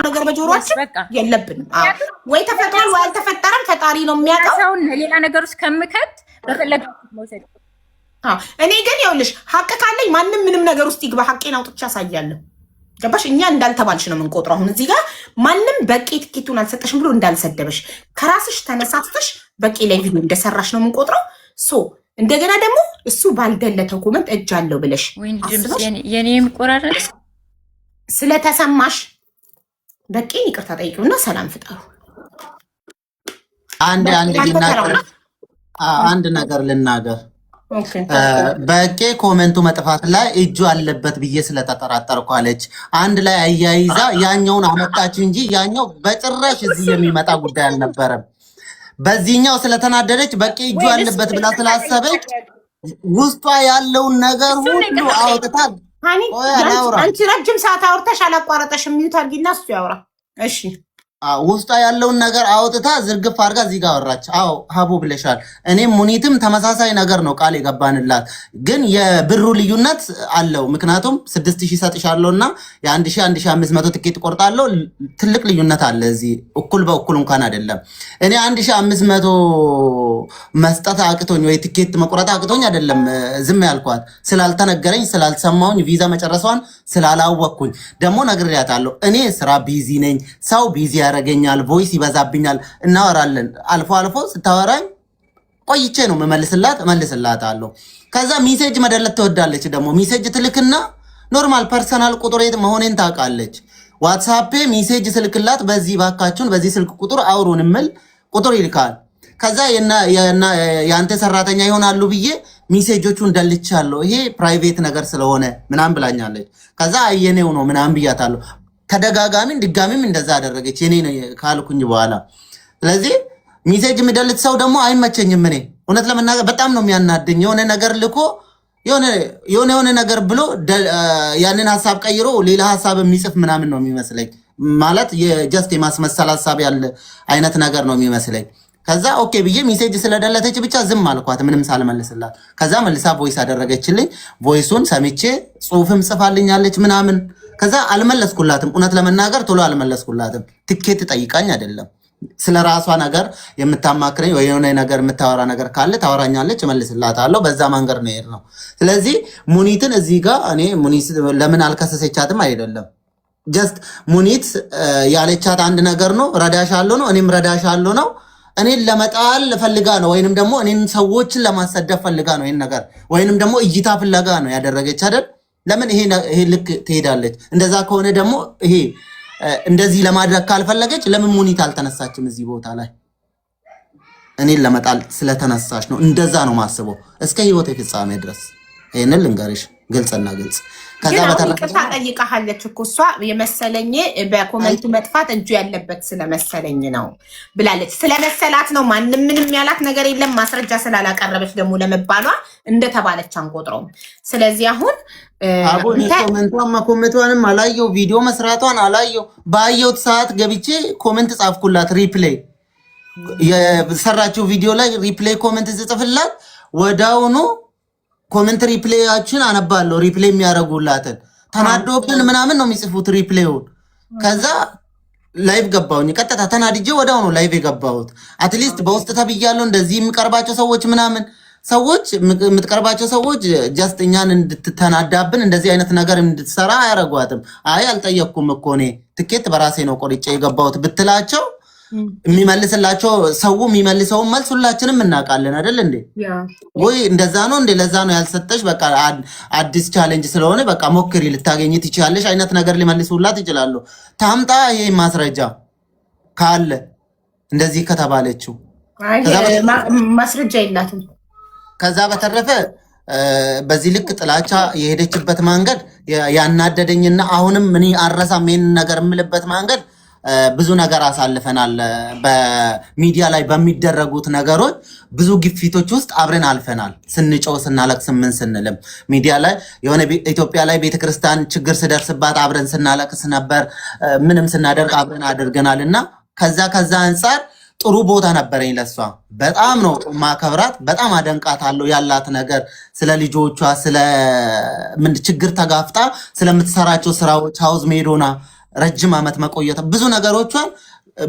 ነገር በጆሮአችን የለብንም። ወይ ተፈጥሯል ወይ አልተፈጠረም ፈጣሪ ነው የሚያውቀው። ሰውን ሌላ ነገር ውስጥ ከምከት በፈለጋችሁት መውሰድ። እኔ ግን ይኸውልሽ ሀቅ ካለኝ ማንም ምንም ነገር ውስጥ ይግባ ሀቄን አውጥቼ አሳያለሁ። ገባሽ? እኛ እንዳልተባልሽ ነው የምንቆጥረው። አሁን እዚህ ጋር ማንም በቂ ትኬቱን አልሰጠሽም ብሎ እንዳልሰደበሽ ከራስሽ ተነሳስተሽ በቂ ላይ ቪዲዮ እንደሰራሽ ነው የምንቆጥረው። እንደገና ደግሞ እሱ ባልደለተው ኮመንት እጅ አለው ብለሽ የኔም ቆራረጥ ስለተሰማሽ በቂ ይቅርታ ጠይቂውና ሰላም ፍጠሩ። አንድ ነገር ልናገር። በቄ ኮሜንቱ መጥፋት ላይ እጁ አለበት ብዬ ስለተጠራጠርኩ አለች። አንድ ላይ አያይዛ ያኛውን አመጣች እንጂ ያኛው በጭራሽ እዚህ የሚመጣ ጉዳይ አልነበረም። በዚህኛው ስለተናደደች በቄ እጁ አለበት ብላ ስላሰበች ውስጧ ያለውን ነገር ሁሉ አውጥታ አንቺ ረጅም ሰዓት አውርተሽ አላቋረጠሽም። ሚዩት አድርጊና እሱ ያውራ። እሺ ውስጧ ያለውን ነገር አውጥታ ዝርግፍ አድርጋ እዚህ ጋር አወራች። አዎ ሀቡ ብለሻል። እኔም ሙኒትም ተመሳሳይ ነገር ነው ቃል የገባንላት፣ ግን የብሩ ልዩነት አለው። ምክንያቱም 6000 ሰጥሻለሁና የ1500 ትኬት ቆርጣለሁ። ትልቅ ልዩነት አለ እዚህ። እኩል በእኩል እንኳን አይደለም። እኔ 1500 መስጠት አቅቶኝ ወይ ትኬት መቁረጥ አቅቶኝ አይደለም ዝም ያልኳት፣ ስላልተነገረኝ ስላልሰማሁኝ ቪዛ መጨረሷን ስላላወቅኩኝ። ደግሞ ነግሬያታለሁ። እኔ ስራ ቢዚ ነኝ፣ ሰው ቢዚ ያረገኛል፣ ቮይስ ይበዛብኛል። እናወራለን። አልፎ አልፎ ስታወራኝ ቆይቼ ነው እመልስላታለሁ። ከዛ ሚሴጅ መደለት ትወዳለች። ደግሞ ሚሴጅ ትልክና ኖርማል ፐርሰናል ቁጥሬ መሆኔን ታውቃለች። ዋትስአፕ ሚሴጅ ስልክላት በዚህ ባካችሁን በዚህ ስልክ ቁጥር አውሩን ምል ቁጥር ይልካል። ከዛ የአንተ ሰራተኛ ይሆናሉ ብዬ ሚሴጆቹ እንደልቻለሁ። ይሄ ፕራይቬት ነገር ስለሆነ ምናምን ብላኛለች። ከዛ አየኔው ነው ምናምን ብያታለሁ። ተደጋጋሚን ድጋሚም እንደዛ አደረገች የኔ ነው ካልኩኝ በኋላ። ስለዚህ ሚሴጅ የሚደልት ሰው ደግሞ አይመቸኝም። እኔ እውነት ለመናገር በጣም ነው የሚያናደኝ። የሆነ ነገር ልኮ የሆነ ነገር ብሎ ያንን ሐሳብ ቀይሮ ሌላ ሐሳብ የሚጽፍ ምናምን ነው የሚመስለኝ። ማለት የጀስት የማስመሰል ሐሳብ ያለ አይነት ነገር ነው የሚመስለኝ። ከዛ ኦኬ ብዬ ሚሴጅ ስለደለተች ብቻ ዝም አልኳት ምንም ሳልመልስላት። ከዛ መልሳ ቮይስ አደረገችልኝ። ቮይሱን ሰምቼ ጽሁፍም ጽፋልኛለች ምናምን። ከዛ አልመለስኩላትም። እውነት ለመናገር ቶሎ አልመለስኩላትም። ትኬት ጠይቃኝ አይደለም። ስለ ራሷ ነገር የምታማክረኝ ወይ የሆነ ነገር የምታወራ ነገር ካለ ታወራኛለች፣ እመልስላታለሁ። በዛ መንገድ ነው የሄድነው። ስለዚህ ሙኒትን እዚህ ጋር እኔ ሙኒት ለምን አልከሰሰቻትም አይደለም። ጀስት ሙኒት ያለቻት አንድ ነገር ነው። ረዳሻለሁ ነው፣ እኔም ረዳሻለሁ ነው። እኔን ለመጣል ፈልጋ ነው፣ ወይንም ደግሞ እኔን ሰዎችን ለማሰደብ ፈልጋ ነው ይሄን ነገር፣ ወይንም ደግሞ እይታ ፍለጋ ነው ያደረገች አይደል? ለምን ይሄ ልክ ትሄዳለች? እንደዛ ከሆነ ደግሞ ይሄ እንደዚህ ለማድረግ ካልፈለገች ለምን ሙኒት አልተነሳችም እዚህ ቦታ ላይ? እኔን ለመጣል ስለተነሳች ነው። እንደዛ ነው ማስበው እስከ ህይወት ፍጻሜ ድረስ። ይሄንን ልንገርሽ ግልጽና ግልጽ። ከዛ በተረፈ ጠይቃለች እኮ እሷ የመሰለኝ በኮሜንቱ መጥፋት እጁ ያለበት ስለመሰለኝ ነው ብላለች። ስለመሰላት ነው። ማንም ምንም ያላት ነገር የለም። ማስረጃ ስላላቀረበች ደግሞ ለመባሏ እንደተባለች አንቆጥረውም። ስለዚህ አሁን ኮሜንቷንም አላየው፣ ቪዲዮ መስራቷን አላየው። ባየሁት ሰዓት ገብቼ ኮሜንት ጻፍኩላት። ሪፕሌይ የሰራችው ቪዲዮ ላይ ሪፕሌይ ኮሜንት ጽፍላት ወዳውኑ ኮሜንት ሪፕሌያችን አነባለሁ። ሪፕሌይ የሚያደርጉላትን ተናዶብን ምናምን ነው የሚጽፉት ሪፕሌውን። ከዛ ላይቭ ገባሁኝ። ቀጥታ ተናድጄ ወዳው ነው ላይቭ የገባሁት። አትሊስት በውስጥ ተብያለሁ። እንደዚህ የሚቀርባቸው ሰዎች ምናምን ሰዎች የምትቀርባቸው ሰዎች ጀስት እኛን እንድትተናዳብን እንደዚህ አይነት ነገር እንድትሰራ አያረጓትም። አይ አልጠየቅኩም እኮ እኔ ትኬት በራሴ ነው ቆርጬ የገባሁት ብትላቸው የሚመልስላቸው ሰው የሚመልሰውን መልስ ሁላችንም እናውቃለን አይደል እንዴ? ወይ እንደዛ ነው እንዴ? ለዛ ነው ያልሰጠሽ፣ በቃ አዲስ ቻሌንጅ ስለሆነ በቃ ሞክሪ ልታገኝ ትችላለሽ አይነት ነገር ሊመልሱላት ይችላሉ። ታምጣ ይሄ ማስረጃ ካለ እንደዚህ ከተባለችው ማስረጃ የላትም። ከዛ በተረፈ በዚህ ልክ ጥላቻ የሄደችበት መንገድ ያናደደኝና አሁንም ምን አረሳም ይሄን ነገር የምልበት መንገድ ብዙ ነገር አሳልፈናል። በሚዲያ ላይ በሚደረጉት ነገሮች ብዙ ግፊቶች ውስጥ አብረን አልፈናል። ስንጮህ ስናለቅስ ምን ስንልም ሚዲያ ላይ የሆነ ኢትዮጵያ ላይ ቤተክርስቲያን ችግር ስደርስባት አብረን ስናለቅስ ነበር። ምንም ስናደርግ አብረን አድርገናል እና ከዛ አንጻር ጥሩ ቦታ ነበረኝ ለሷ። በጣም ነው ማከብራት፣ በጣም አደንቃታለሁ። ያላት ነገር ስለ ልጆቿ ስለ ምን ችግር ተጋፍጣ ስለምትሰራቸው ስራዎች ሃውስ ሜዶና ረጅም ዓመት መቆየት ብዙ ነገሮቿን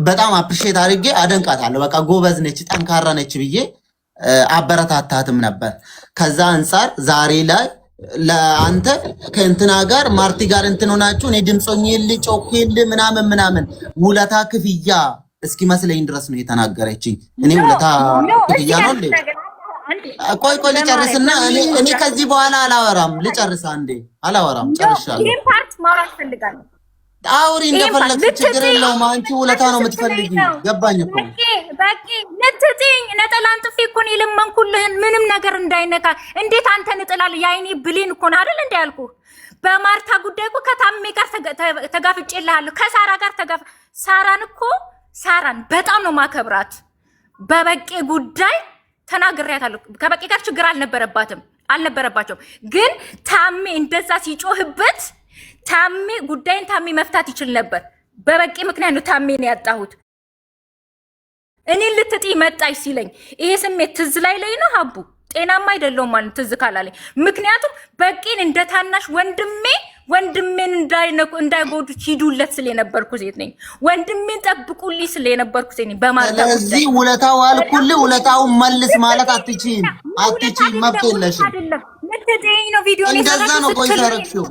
በጣም አፕሪሼት አድርጌ አደንቃታለሁ። በቃ ጎበዝ ነች፣ ጠንካራ ነች ብዬ አበረታታትም ነበር። ከዛ አንጻር ዛሬ ላይ ለአንተ ከእንትና ጋር ማርቲ ጋር እንትን ሆናችሁ እኔ ድምፆኝል ጮኬል ምናምን ውለታ ክፍያ እስኪመስለኝ ድረስ ነው የተናገረችኝ። እኔ ውለታ ክፍያ ነው እንዴ? ቆይ ልጨርስና እኔ ከዚህ በኋላ አላወራም። ልጨርስ አንዴ። አላወራም፣ ጨርሻለሁ። ይሄን ፓርት ማውራት ፈልጋለሁ። አውሪ እንደፈለግሽ፣ ችግር የለውም። አንቺ ውለታ ነው የምትፈልጊ። ገባኝ እኮ በቂ ልትጥኝ ነጠላን ጥፊ እኮ ነው የለመንኩልህ፣ ምንም ነገር እንዳይነካ። እንዴት አንተ ንጥላል? የአይኔ ብሌን እኮ ነው አይደል? እንዳልኩ በማርታ ጉዳይ እኮ ከታሜ ጋር ተጋፍጬልሃለሁ፣ ከሳራ ጋር ሳራን በጣም ነው ማከብራት። በበቂ ጉዳይ ተናግሬያታለሁ። ከበቂ ጋር ችግር አልነበረባቸውም። ግን ታሜ እንደዛ ሲጮህበት ጉዳይን መፍታት ይችል ነበር። በበቂ ምክንያት ነው ታሜን ያጣሁት። እኔን ልትጢ መጣች ሲለኝ ይሄ ስሜት ትዝ ላይ ነው ሀቡ። ጤናማ አይደለሁም ማለት ትዝ ካላለኝ። ምክንያቱም በቂን እንደ ታናሽ ወንድሜን እንዳይጎዱ ሂዱለት ስለ የነበርኩ ሴት ነኝ። ወንድሜን ጠብቁልኝ ስለ የነበርኩ ሴት ነኝ። ስለዚህ ውለታው አልኩልህ፣ ውለታውን መልስ ማለት አትችይም፣ መብት የለሽም። ልትጢኝ ነው ቪዲዮ እንደዛ ነው። ቆይ ታረክሽው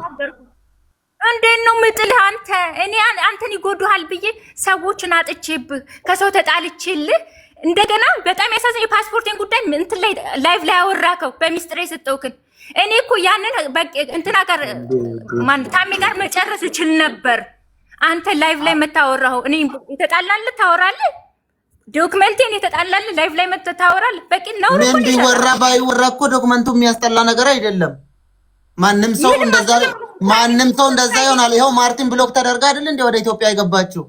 እንዴት ነው ምጥልህ አንተ? እኔ አንተን ይጎዱሃል ብዬ ሰዎችን አጥቼብህ ከሰው ተጣልቼልህ እንደገና በጣም ያሳዝን የፓስፖርቴን ጉዳይ እንትን ላይ ላይቭ ላይ አወራከው በሚስጥር የሰጠውክን። እኔ እኮ ያንን እንትና ጋር ታሜ ጋር መጨረስ እችል ነበር። አንተ ላይቭ ላይ መታወራው እኔ የተጣላልህ ታወራለህ። ዶክመንቴን የተጣላልህ ላይቭ ላይ መታወራለህ። በቂ ነው። ምን ቢወራ ባይወራ እኮ ዶክመንቱ የሚያስጠላ ነገር አይደለም። ማንም ሰው እንደዛ ይሆናል። ይኸው ማርቲን ብሎክ ተደርጋ አይደል እንደ ወደ ኢትዮጵያ የገባችው?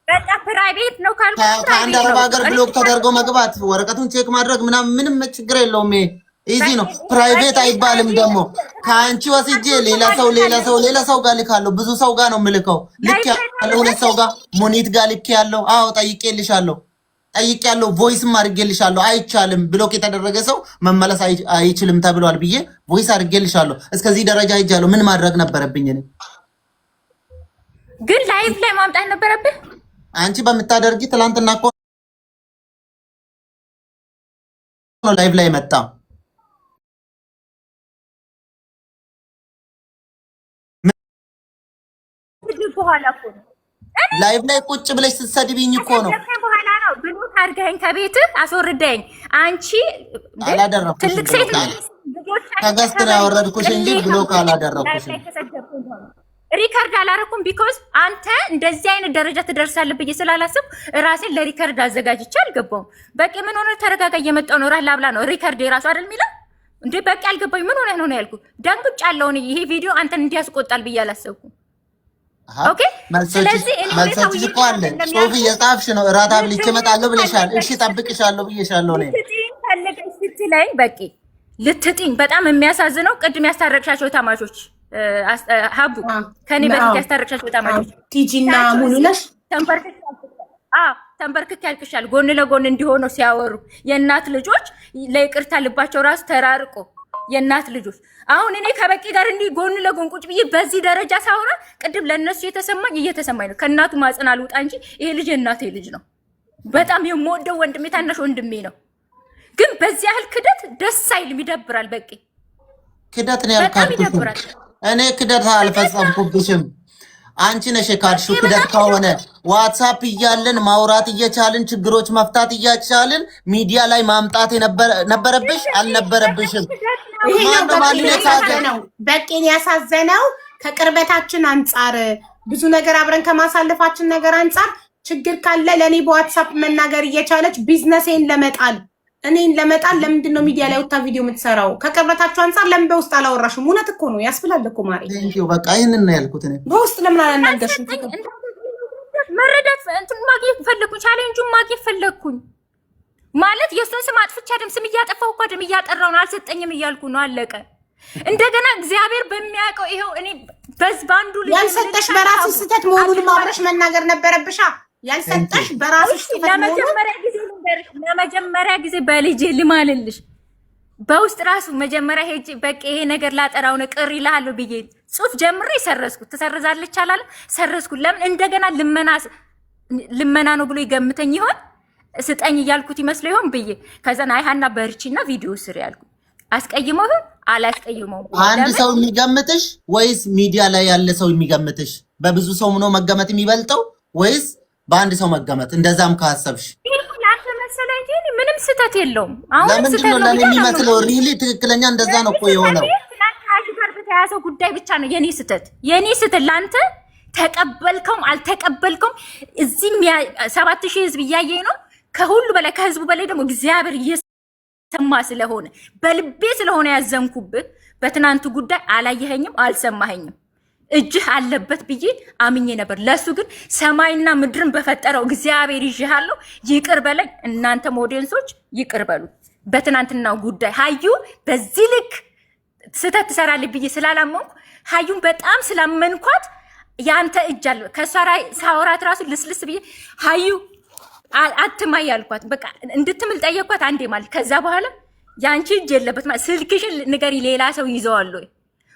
በቃ ፕራይቬት ነው ካልኩ ከአንድ አረብ ሀገር ብሎክ ተደርጎ መግባት ወረቀቱን ቼክ ማድረግ ምንም ችግር የለውም። ኢዚ ነው። ፕራይቬት አይባልም ደግሞ። ከአንቺ ወስጄ ሌላ ሰው ጋር ልካለሁ። ብዙ ሰው ጋር ነው የምልከው። ልክ ያለው ሁለት ሰው ጋር ሙኒት ጋር ልክ ያለው። አዎ ጠይቄልሻለሁ፣ ቮይስም አድርጌልሻለሁ። አይቻልም፣ ብሎክ የተደረገ ሰው መመለስ አይችልም ተብሏል ብዬ ቮይስ አድርጌልሻለሁ። እስከዚህ ደረጃ ሄጃለሁ። ምን ማድረግ ነበረብኝ? ግን ላይቭ ላይ ማምጣት ነበረብህ። አንቺ በምታደርጊ ትላንትና እኮ ነው ላይቭ ላይ መጣ። ላይቭ ላይ ቁጭ ብለሽ ስትሰድቢኝ እኮ ነው። ብሎክ አድርገኸኝ ከቤትህ አስወርደኝ። አንቺ ትልቅ ሴት ከገስት ነው ያወረድኩሽ እንጂ ብሎክ አላደረኩሽም። ሪከርድ አላረኩም። ቢኮዝ አንተ እንደዚህ አይነት ደረጃ ትደርሳለህ ብዬ ስላላስብ ራሴን ለሪከርድ አዘጋጅቼ አልገባውም። በቂ ምን ሆነ? ተረጋጋ፣ እየመጣሁ ነው። ራህ ላብላ ነው። ሪከርድ የራሱ አይደል የሚለው እንዴ? በቂ አልገባኝ። ምን ሆነ ነው ያልኩት። ደንግጫለሁ። ይሄ ቪዲዮ አንተን እንዲያስቆጣል ብዬ አላሰብኩም። ኦኬ፣ ስለዚህ መልሶች እኮ አለ። ጽሁፍ እየጻፍሽ ነው። እራት አብልቼ እመጣለሁ ብለሻል። እሺ ጠብቅሻለሁ ብዬሻለሁ። እኔ ልትጥኝ ስትለኝ በቂ ልትጥኝ። በጣም የሚያሳዝነው ቅድም ያስታረቅሻቸው ታማቾች ሀቡ ከኔ በፊት ያስታረቅሻቸው ታማቾች ቲጂና ሙሉነሽ ተንበርክክ ያልቅሻል። ጎን ለጎን እንዲሆነው ሲያወሩ የእናት ልጆች ለይቅርታ ልባቸው ራሱ ተራርቆ የእናት ልጆች። አሁን እኔ ከበቂ ጋር እንዲህ ጎን ለጎን ቁጭ ብዬ በዚህ ደረጃ ሳወራ ቅድም ለእነሱ እየተሰማኝ ነው። ከእናቱ ማጽን አልውጣ እንጂ ይሄ ልጅ የእናቴ ልጅ ነው። በጣም የምወደው ወንድሜ፣ ታናሽ ወንድሜ ነው። ግን በዚህ ያህል ክደት ደስ አይልም፣ ይደብራል። በቂ ክደት ነው ያልካልኩሽ። እኔ ክደት አልፈጸምኩብሽም። አንቺ ነሽ የካድሽው። ክደት ከሆነ ዋትሳፕ እያለን ማውራት እየቻልን ችግሮች መፍታት እያቻልን ሚዲያ ላይ ማምጣት ነበረብሽ አልነበረብሽም? ይሄ ነው በቂን ያሳዘነው። ከቅርበታችን አንጻር ብዙ ነገር አብረን ከማሳለፋችን ነገር አንጻር ችግር ካለ ለእኔ በዋትሳፕ መናገር እየቻለች ቢዝነሴን እኔን ለመጣል ለምንድን ነው ሚዲያ ላይ ወጣ ቪዲዮ የምትሰራው? ከቅርበታችሁ አንጻር ለምን በውስጥ አላወራሽም? እውነት እኮ ነው ያስብላል እኮ ማሪ። በቃ ይሄንን ነው ያልኩት። እኔ በውስጥ ለምን አላናገርሽም? መረዳት እንትን ማግኘት ፈለኩኝ፣ ቻሌንጁን ማግኘት ፈለኩኝ ማለት የእሱን ስም አጥፍቻ ስም እያጠፋሁ እኮ እያጠራሁ ነው። አልሰጠኝም እያልኩ ነው። አለቀ። እንደገና እግዚአብሔር በሚያውቀው ይኸው እኔ በአንዱ ልጅ ያልሰጠሽ በራስሽ ስህተት መሆኑን አብረሽ መናገር ነበረብሻ። ያልሰጠሽ በራስሽ ስህተት መሆኑን ለመጀመሪያ ጊዜ በልጄ ልማልልሽ በውስጥ ራሱ መጀመሪያ ሄጅ በቃ ይሄ ነገር ላጠራው ነው ቅር ይላል ብዬ ጽሁፍ ጀምሬ ሰረዝኩት። ትሰርዛለች አላለ ሰረዝኩት። ለምን እንደገና ልመና ነው ብሎ ይገምተኝ ይሆን ስጠኝ እያልኩት ይመስለው ይሆን ብዬ ከዛን አይ ሀና በርቺና ቪዲዮ ስሪ ያልኩት። አስቀይመው አላስቀይመው? አንድ ሰው የሚገምትሽ ወይስ ሚዲያ ላይ ያለ ሰው የሚገምትሽ? በብዙ ሰው ነው መገመት የሚበልጠው ወይስ በአንድ ሰው መገመት? እንደዛም ካሰብሽ ምንም ስህተት የለውም። አሁን ለምንድን ነው ለኔ የሚመስለው? ሪሊ ትክክለኛ እንደዛ ነው እኮ የሆነው። በተያዘው ጉዳይ ብቻ ነው የኔ ስህተት። ለአንተ ተቀበልከውም አልተቀበልከውም እዚህ 7000 ህዝብ እያየኝ ነው። ከሁሉ በላይ ከህዝቡ በላይ ደግሞ እግዚአብሔር እየሰማ ስለሆነ በልቤ ስለሆነ ያዘንኩብህ በትናንቱ ጉዳይ አላየኸኝም፣ አልሰማኸኝም። እጅህ አለበት ብዬ አምኜ ነበር። ለሱ ግን ሰማይና ምድርን በፈጠረው እግዚአብሔር ይዤሃለሁ ይቅር በለኝ። እናንተ ኦዲየንሶች ይቅር በሉ። በትናንትናው ጉዳይ ሀዩ በዚህ ልክ ስህተት ትሰራለች ብዬ ስላላመንኩ ሀዩን በጣም ስላመንኳት ያንተ እጅ አለ ከሷ ላይ ሳወራት ራሱ ልስልስ ብዬ ሀዩ አትማይ ያልኳት። በቃ እንድትምል ጠየኳት አንዴ ማለት ከዛ በኋላ ያንቺ እጅ የለበት ማለት ስልክሽን ንገሪ ሌላ ሰው ይዘዋል ወይ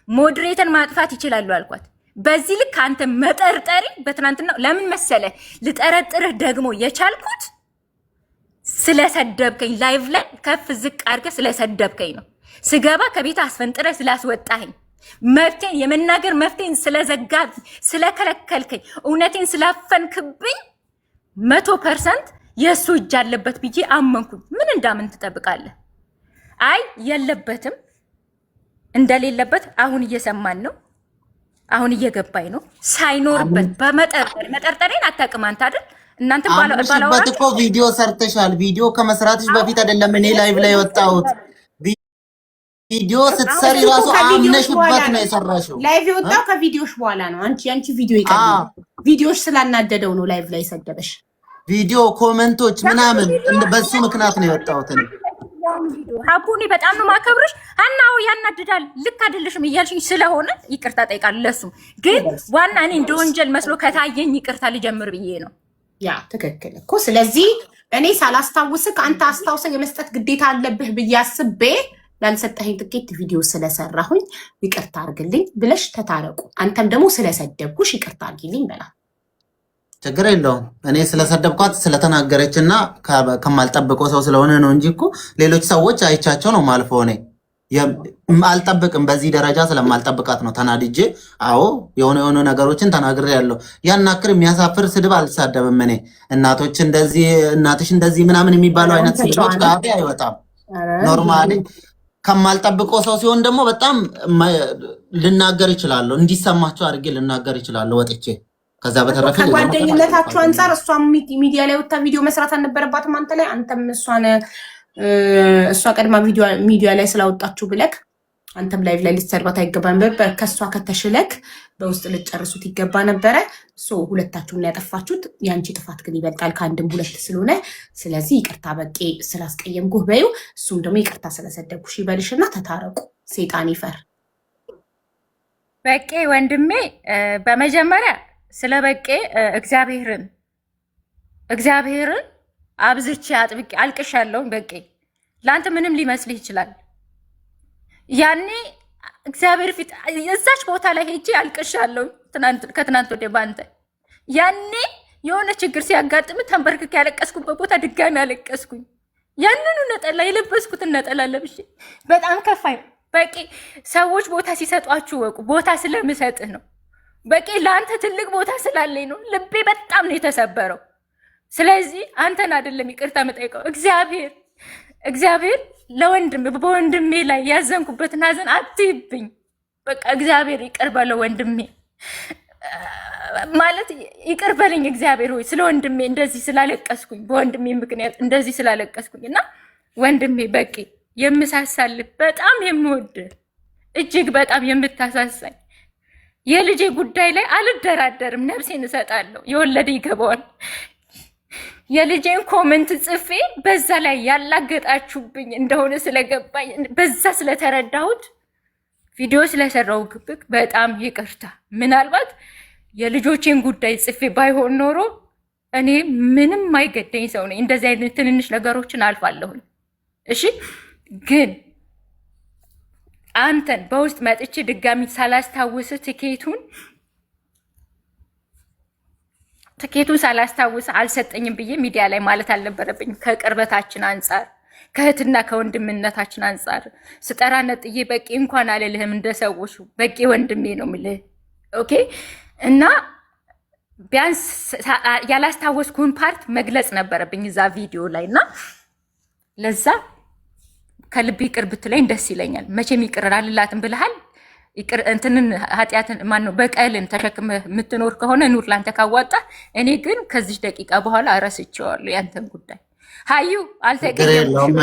ሞዴሬተር ማጥፋት ይችላሉ አልኳት። በዚህ ልክ አንተ መጠርጠሪ በትናንትና ለምን መሰለ ልጠረጥርህ ደግሞ የቻልኩት ስለሰደብከኝ ላይቭ ላይ ከፍ ዝቅ አድርገህ ስለሰደብከኝ ነው። ስገባ ከቤት አስፈንጥረህ ስላስወጣኸኝ መብቴን የመናገር መብቴን ስለዘጋት ስለከለከልከኝ እውነቴን ስላፈንክብኝ 100% የእሱ እጅ አለበት ብዬ አመንኩኝ። ምን እንዳምን ትጠብቃለህ? አይ የለበትም እንደሌለበት አሁን እየሰማን ነው። አሁን እየገባኝ ነው። ሳይኖርበት መጠርጠሬን አታውቅም አንተ አይደል? እናንተ ባላወራበት እኮ ቪዲዮ ሰርተሻል። ቪዲዮ ከመስራትሽ በፊት አይደለም እኔ ላይቭ ላይ ወጣሁት። ቪዲዮ ስትሰሪ ራሱ አምነሽበት ነው የሰራሽው። ላይቭ የወጣው ከቪዲዮሽ በኋላ ነው። አንቺ ቪዲዮ ይቀርብ ቪዲዮሽ ስላናደደው ነው ላይቭ ላይ ሰደበሽ። ቪዲዮ ኮሜንቶች ምናምን በሱ ምክንያት ነው የወጣሁት። ሀቡኒ በጣም ነው ማከብርሽ። አናው ያናድዳል ልክ አይደለሽም እያልሽኝ ስለሆነ ይቅርታ ጠይቃለሁ። ለሱም ግን ዋና እኔ እንደ ወንጀል መስሎ ከታየኝ ይቅርታ ልጀምር ብዬ ነው። ያ ትክክል እኮ። ስለዚህ እኔ ሳላስታውስክ አንተ አስታውሰ የመስጠት ግዴታ አለብህ ብዬ አስቤ ላልሰጠኸኝ ትኬት ቪዲዮ ስለሰራሁኝ ይቅርታ አድርግልኝ ብለሽ ተታረቁ። አንተም ደግሞ ስለሰደብኩሽ ይቅርታ አድርጊልኝ በላት። ችግር የለውም። እኔ ስለሰደብኳት ስለተናገረች እና ከማልጠብቀው ሰው ስለሆነ ነው እንጂ እኮ ሌሎች ሰዎች አይቻቸው ነው ማልፎ እኔ አልጠብቅም። በዚህ ደረጃ ስለማልጠብቃት ነው ተናድጄ። አዎ የሆነ ነገሮችን ተናግሬ ያለው ያናክር የሚያሳፍር ስድብ አልሳደብም። እኔ እናትሽ እንደዚህ ምናምን የሚባለው አይነት ስድቦች ከአፌ አይወጣም። ኖርማሊ ከማልጠብቀው ሰው ሲሆን ደግሞ በጣም ልናገር ይችላለሁ። እንዲሰማቸው አድርጌ ልናገር ይችላለሁ ወጥቼ። ከዛ በተረፈ ከጓደኝነታችሁ አንጻር እሷም ሚዲያ ላይ ወጣ ቪዲዮ መስራት አልነበረባትም አንተ ላይ። አንተም እሷ ቀድማ ሚዲያ ላይ ስላወጣችሁ ብለክ አንተም ላይቭ ላይ ልትሰርባት አይገባም ነበር። ከእሷ ከተሽለክ በውስጥ ልትጨርሱት ይገባ ነበረ። ሁለታችሁን ያጠፋችሁት። የአንቺ ጥፋት ግን ይበልጣል ከአንድም ሁለት ስለሆነ፣ ስለዚህ ይቅርታ በቄ ስላስቀየምኩህ በዩ፣ እሱም ደግሞ ይቅርታ ስለሰደብኩሽ ይበልሽና ተታረቁ። ሴጣን ይፈር። በቄ ወንድሜ በመጀመሪያ ስለ በቄ እግዚአብሔርን አብዝቼ አጥብቄ አልቅሻለሁ። በቄ ለአንተ ምንም ሊመስልህ ይችላል። ያኔ እግዚአብሔር ፊት እዛች ቦታ ላይ ሄጄ አልቅሻለሁ። ከትናንት ወዲያ በአንተ ያኔ የሆነ ችግር ሲያጋጥም ተንበርክክ ያለቀስኩበት ቦታ ድጋሚ አለቀስኩኝ። ያንኑ ነጠላ የለበስኩትን ነጠላ ለብሼ በጣም ከፋኝ። በቄ ሰዎች ቦታ ሲሰጧችሁ ወቁ። ቦታ ስለምሰጥህ ነው። በቄ ለአንተ ትልቅ ቦታ ስላለኝ ነው። ልቤ በጣም ነው የተሰበረው። ስለዚህ አንተን አይደለም ይቅርታ መጠየቀው እግዚአብሔር በወንድሜ ላይ ያዘንኩበትን ሀዘን አትይብኝ። በቃ እግዚአብሔር ይቅር በለው ወንድሜ ማለት ይቅር በለኝ እግዚአብሔር ሆይ፣ ስለ ወንድሜ እንደዚህ ስላለቀስኩኝ፣ በወንድሜ ምክንያት እንደዚህ ስላለቀስኩኝ እና ወንድሜ በቄ የምሳሳልህ በጣም የምወድ እጅግ በጣም የምታሳሳኝ የልጄ ጉዳይ ላይ አልደራደርም። ነፍሴን እሰጣለሁ። የወለደ ይገባዋል። የልጄን ኮመንት ጽፌ በዛ ላይ ያላገጣችሁብኝ እንደሆነ ስለገባኝ በዛ ስለተረዳሁት ቪዲዮ ስለሰራው ግብክ በጣም ይቅርታ። ምናልባት የልጆቼን ጉዳይ ጽፌ ባይሆን ኖሮ እኔ ምንም ማይገደኝ ሰው ነኝ። እንደዚህ አይነት ትንንሽ ነገሮችን አልፋለሁኝ። እሺ ግን አንተን በውስጥ መጥቼ ድጋሚ ሳላስታውስ ትኬቱን ሳላስታውስ አልሰጠኝም ብዬ ሚዲያ ላይ ማለት አልነበረብኝም። ከቅርበታችን አንጻር ከእህትና ከወንድምነታችን አንጻር ስጠራ ነጥዬ በቂ እንኳን አልልህም። እንደ ሰዎች በቂ ወንድሜ ነው የምልህ። ኦኬ። እና ቢያንስ ያላስታወስኩን ፓርት መግለጽ ነበረብኝ እዛ ቪዲዮ ላይ እና ለዛ ከልብ ይቅር ብትለኝ ደስ ይለኛል። መቼም ይቅር አልላትም ብለሃል። ይቅር እንትንን ኃጢአትን ማነው በቀልን ተሸክመህ የምትኖር ከሆነ ኑር፣ ላንተ ካዋጣ። እኔ ግን ከዚህ ደቂቃ በኋላ እረስቸዋለሁ ያንተን ጉዳይ። ሀዩ አልተቀየምኩም።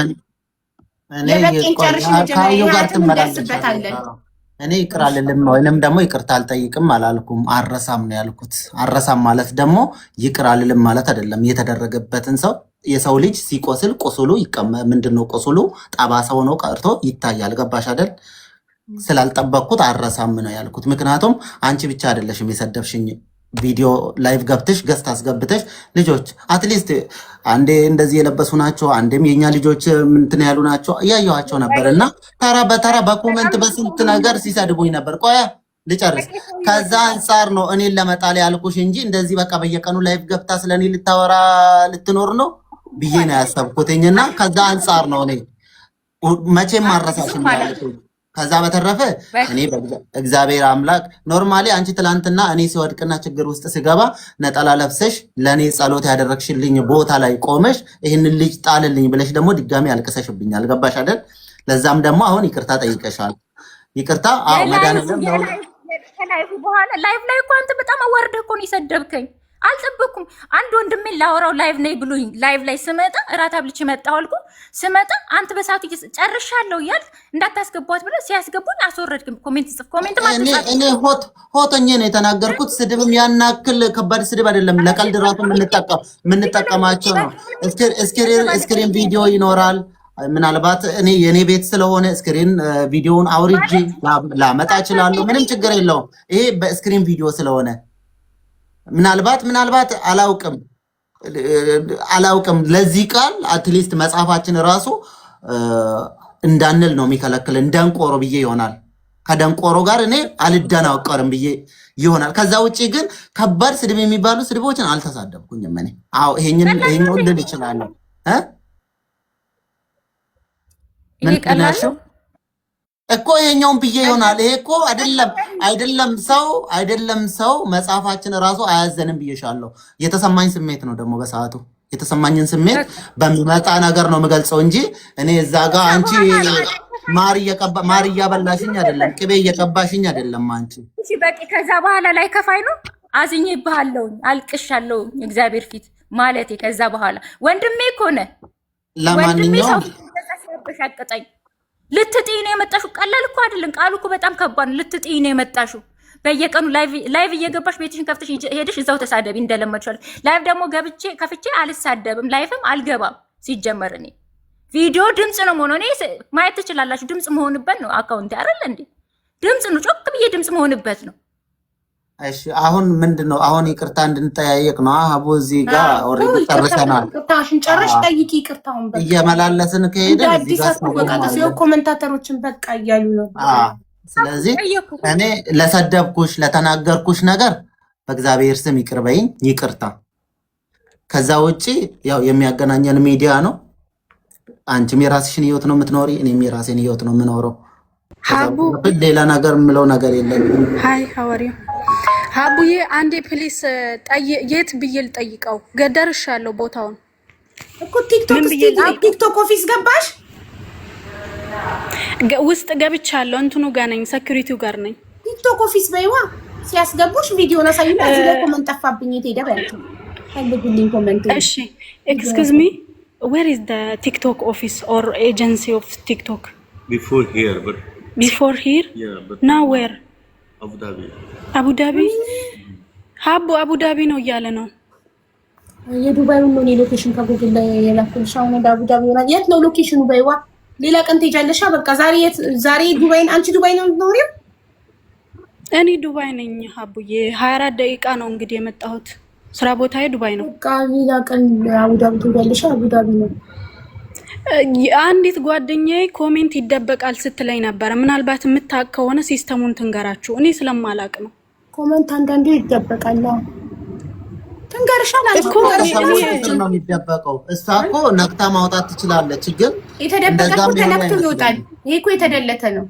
እኔ ይቅር አልልም ወይንም ደግሞ ይቅርታ አልጠይቅም አላልኩም። አረሳም ነው ያልኩት። አረሳም ማለት ደግሞ ይቅር አልልም ማለት አይደለም። የተደረገበትን ሰው የሰው ልጅ ሲቆስል ቁስሉ ምንድነው ቁስሉ ጠባሳ ሆኖ ቀርቶ ይታያል። ገባሽ አይደል? ስላልጠበቅኩት አረሳም ነው ያልኩት። ምክንያቱም አንቺ ብቻ አይደለሽም የሰደብሽኝ። ቪዲዮ ላይቭ ገብተሽ ገስት አስገብተሽ ልጆች አትሊስት አንዴ እንደዚህ የለበሱ ናቸው፣ አንዴም የኛ ልጆች ምንትን ያሉ ናቸው እያየኋቸው ነበር። እና ተራ በተራ በኮመንት በስንት ነገር ሲሰድቡኝ ነበር። ቆያ ልጨርስ። ከዛ አንጻር ነው እኔን ለመጣል ያልኩሽ እንጂ እንደዚህ በቃ በየቀኑ ላይቭ ገብታ ስለኔ ልታወራ ልትኖር ነው ብዬ ነው ያሰብኩትኝና ከዛ አንጻር ነው እኔ መቼም ማረሳሽም ያልኩት። ከዛ በተረፈ እኔ እግዚአብሔር አምላክ ኖርማሊ አንቺ ትላንትና እኔ ሲወድቅና ችግር ውስጥ ስገባ ነጠላ ለብሰሽ ለኔ ጸሎት ያደረግሽልኝ ቦታ ላይ ቆመሽ ይህንን ልጅ ጣልልኝ ብለሽ ደግሞ ድጋሚ አልቅሰሽብኛል። ገባሽ አይደል? ለዛም ደግሞ አሁን ይቅርታ ጠይቀሻል። ይቅርታ መድኃኒዓለም ከላይቭ በኋላ ላይቭ ላይ እኮ አንተ በጣም አዋርደህ እኮ ነው የሰደብከኝ። አልጠበኩም። አንድ ወንድሜ ላወራው ላይቭ ነይ ብሎኝ ላይቭ ላይ ስመጣ እራት አብልቼ መጣሁ አልኩ። ስመጣ አንተ በሰዓቱ ጨርሻለሁ እያልክ እንዳታስገቧት ብለህ ሲያስገቡኝ አስወረድክም። ኮሜንት ጽፍ ኮሜንት ማለት እኔ ሆተኜ ነው የተናገርኩት። ስድብም ያን ያክል ከባድ ስድብ አይደለም። ለቀልድ ራሱ የምንጠቀማቸው ነው። ስክሪን ቪዲዮ ይኖራል። ምናልባት እኔ የኔ ቤት ስለሆነ ስክሪን ቪዲዮውን አውርጄ ላመጣ እችላለሁ። ምንም ችግር የለውም። ይሄ በስክሪን ቪዲዮ ስለሆነ ምናልባት አላውቅም ለዚህ ቃል አትሊስት መጽሐፋችን ራሱ እንዳንል ነው የሚከለክል። ደንቆሮ ብዬ ይሆናል። ከደንቆሮ ጋር እኔ አልደናቀርም ብዬ ይሆናል። ከዛ ውጪ ግን ከባድ ስድብ የሚባሉ ስድቦችን አልተሳደብኩኝም እኔ። አዎ ይሄኛው ልል እችላለሁ። ምን ነው እኮ ይሄኛውን ብዬ ይሆናል። ይሄ እኮ አይደለም ሰው መጽሐፋችን ራሱ አያዘንም ብዬሻለሁ። የተሰማኝ ስሜት ነው ደግሞ በሰዓቱ የተሰማኝን ስሜት በሚመጣ ነገር ነው የምገልጸው እንጂ እኔ እዛ ጋር አንቺ ማር እያበላሽኝ አይደለም፣ ቅቤ እየቀባሽኝ አይደለም አንቺ። እሺ በቂ። ከዛ በኋላ ላይ ከፋይ ነው አዝኜብሃለሁ፣ አልቅሻለሁ እግዚአብሔር ፊት ማለቴ። ከዛ በኋላ ወንድሜ እኮ ነህ። ለማንኛውም ተሳቀጠኝ ልትጥይ ነው የመጣሽው። ቀላል እኮ አይደለም ቃሉ እኮ በጣም ከባድ ነው። ልትጥይ ነው የመጣሽው። በየቀኑ ላይቭ እየገባሽ ቤትሽን ከፍተሽ ሄደሽ እዛው ተሳደቢ እንደለመድሻል። ላይቭ ደግሞ ከፍቼ አልሳደብም፣ ላይቭም አልገባም። ሲጀመር እኔ ቪዲዮ ድምጽ ነው መሆኑ። እኔ ማየት ትችላላችሁ። ድምጽ መሆንበት ነው አካውንት አይደል እንዴ? ድምጽ ነው፣ ጮክ ብዬ ድምጽ መሆንበት ነው። እሺ አሁን ምንድነው? አሁን ይቅርታ እንድንጠያየቅ ነው። አቦ እዚህ ጋር ኦሬዲ ጨርሰናል። ይቅርታሽን ጨርሽ ጠይቂ። ይቅርታውን በቃ እየመላለስን ከሄደ እዚህ ጋር ኮሜንታተሮችን በቃ እያሉ ነው። ስለዚህ እኔ ለሰደብኩሽ ለተናገርኩሽ ነገር በእግዚአብሔር ስም ይቅር በይኝ፣ ይቅርታ። ከዛ ውጪ ያው የሚያገናኘን ሚዲያ ነው። አንቺም የራስሽን ህይወት ነው የምትኖሪ፣ እኔም የራሴን ህይወት ነው የምኖረው። ሌላ ነገር የምለው ነገር የለም። ሃይ ሀዋሪ ሀቡዬ አንዴ ፕሊስ የት ብዬ ልጠይቀው? ገደርሻለሁ ቦታውን እኮ ቲክቶክ ኦፊስ ገባሽ? ውስጥ ገብቻለሁ። እንትኑ ጋር ነኝ፣ ሴኩሪቲው ጋር ነኝ። ቲክቶክ ኦፊስ በይዋ ሲያስገቡሽ ቪዲዮን አሳይና እዚህ ላይ ኮመንት ጠፋብኝ። የት ሄደ በያቸው ፈልጉልኝ ኮመንት። እሺ ኤክስኪውዝ ሚ where is the TikTok office or agency of TikTok? Before here, but before here? Yeah, but now where? Abu Dhabi. ሀቡ አቡ ዳቢ ነው እያለ ነው። የዱባዩን ነው ሎኬሽን ከጉግል ላይ የላኩልሽ። አሁን ወደ አቡ ዳቢ ነው። የት ነው ሎኬሽኑ? በይዋ ሌላ ቀን ትሄጃለሽ። በቃ ዛሬ ዱባይን አንቺ ዱባይ ነው የምትኖሪው? እኔ ዱባይ ነኝ ሀቡዬ። 24 ደቂቃ ነው እንግዲህ የመጣሁት። ስራ ቦታዬ ዱባይ ነው። በቃ ሌላ ቀን አቡ ዳቢ ትሄጃለሽ። አቡ ዳቢ ነው አንዲት ጓደኛዬ ኮሜንት ይደበቃል ስትለኝ ነበር። ምናልባት የምታውቅ ከሆነ ሲስተሙን ትንገራችሁ። እኔ ስለማላቅ ነው። ኮሜንት አንዳንዴ ይደበቃል። ትንገርሻል እኮ ነው የሚደበቀው። እሷ እኮ ነክታ ማውጣት ትችላለች፣ ግን የተደበቀው ተነክቶ ይወጣል። ይሄ እኮ የተደለተ ነው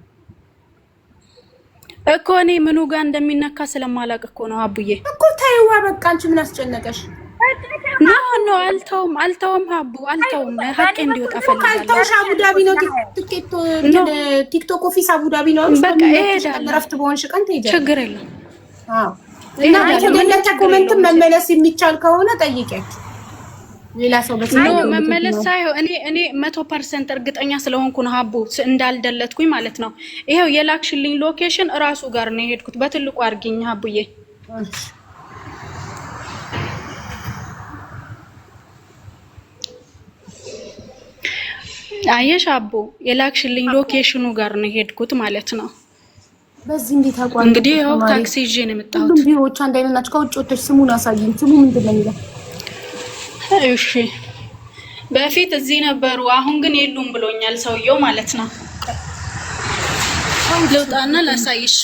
እኮ። እኔ ምኑ ጋር እንደሚነካ ስለማላቅ እኮ ነው አቡዬ። እኮ ታይዋ በቃ አንቺ ምን አስጨነቀሽ? ኖ አልተውም ሀቡ አልተውም። ሀቄ እንዲወጣ ፈልጋለሁ። ካልተውሽ አቡዳቢ ነው ቲክቶክ ኦፊስ አቡዳቢ ነው። በቃ እሄዳለሁ። እረፍት በሆንሽ ቀን ትሄጃለሽ። ችግር የለም። አዎ እና የተደለተ ኮሜንት መመለስ የሚቻል ከሆነ ጠይቂያችሁ። ሌላ ሰው መመለስ ሳይሆን እኔ 100% እርግጠኛ ስለሆንኩ ነው ሀቡ እንዳልደለትኩኝ ማለት ነው። ይሄው የላክሽልኝ ሎኬሽን እራሱ ጋር ነው የሄድኩት። በትልቁ አድርጊኝ ሀቡዬ። አየሽ አቡ የላክሽልኝ ሎኬሽኑ ጋር ነው የሄድኩት ማለት ነው። በዚህ እንዴት አቋም እንግዲህ ያው ታክሲ ይዤ ነው የመጣሁት። ሁሉም ቢሮዎች አንድ አይነት ናቸው። ከውጭ ወጥተሽ ስሙን አሳይኝ። ስሙ ምንድን ነው የሚለው? እሺ በፊት እዚህ ነበሩ፣ አሁን ግን የሉም ብሎኛል ሰውየው ማለት ነው። ልውጣና ላሳይሽ።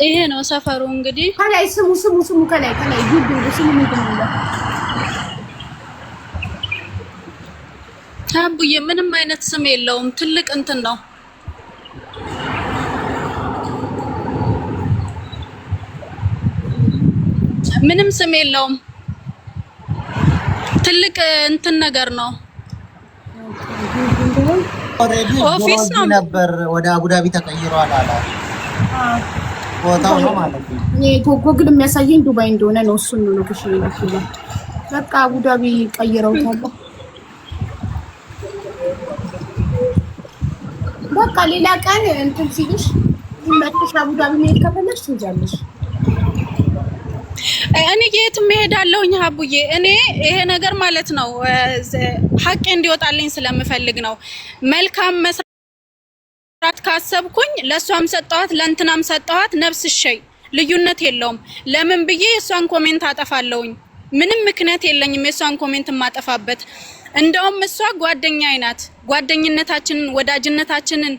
ይሄ ነው ሰፈሩ። እንግዲህ ከላይ ስሙ ከላይ ግቢ ስሙ ምንድን ነው? አቡዬ ምንም አይነት ስም የለውም። ትልቅ እንትን ነው። ምንም ስም የለውም። ትልቅ እንትን ነገር ነው። ኦፊስ ነው ነበር። ወደ አቡዳቢ ተቀይሯል አላ ቦታው ነው ማለት ነው። እኔ ጎግል የሚያሳየኝ ዱባይ እንደሆነ ነው። እሱን ነው ሎኬሽን ይላል። በቃ አቡዳቢ ቀይረውታል። በቃ ሌላ ቀን እንትን ሲልሽ መጥተሽ አቡዳቢ መሄድ ከፈለግሽ ትሄጃለሽ። እኔ የትም እሄዳለሁኝ ሀቡዬ። እኔ ይሄ ነገር ማለት ነው ሀቄ እንዲወጣልኝ ስለምፈልግ ነው። መልካም መስራት ካሰብኩኝ ለሷም ሰጣኋት ለእንትናም ሰጣኋት። ነፍስ ሸይ ልዩነት የለውም። ለምን ብዬ የሷን ኮሜንት አጠፋለሁኝ? ምንም ምክንያት የለኝም የሷን ኮሜንት ማጠፋበት። እንደውም እሷ ጓደኛዬ ናት። ጓደኝነታችንን ወዳጅነታችንን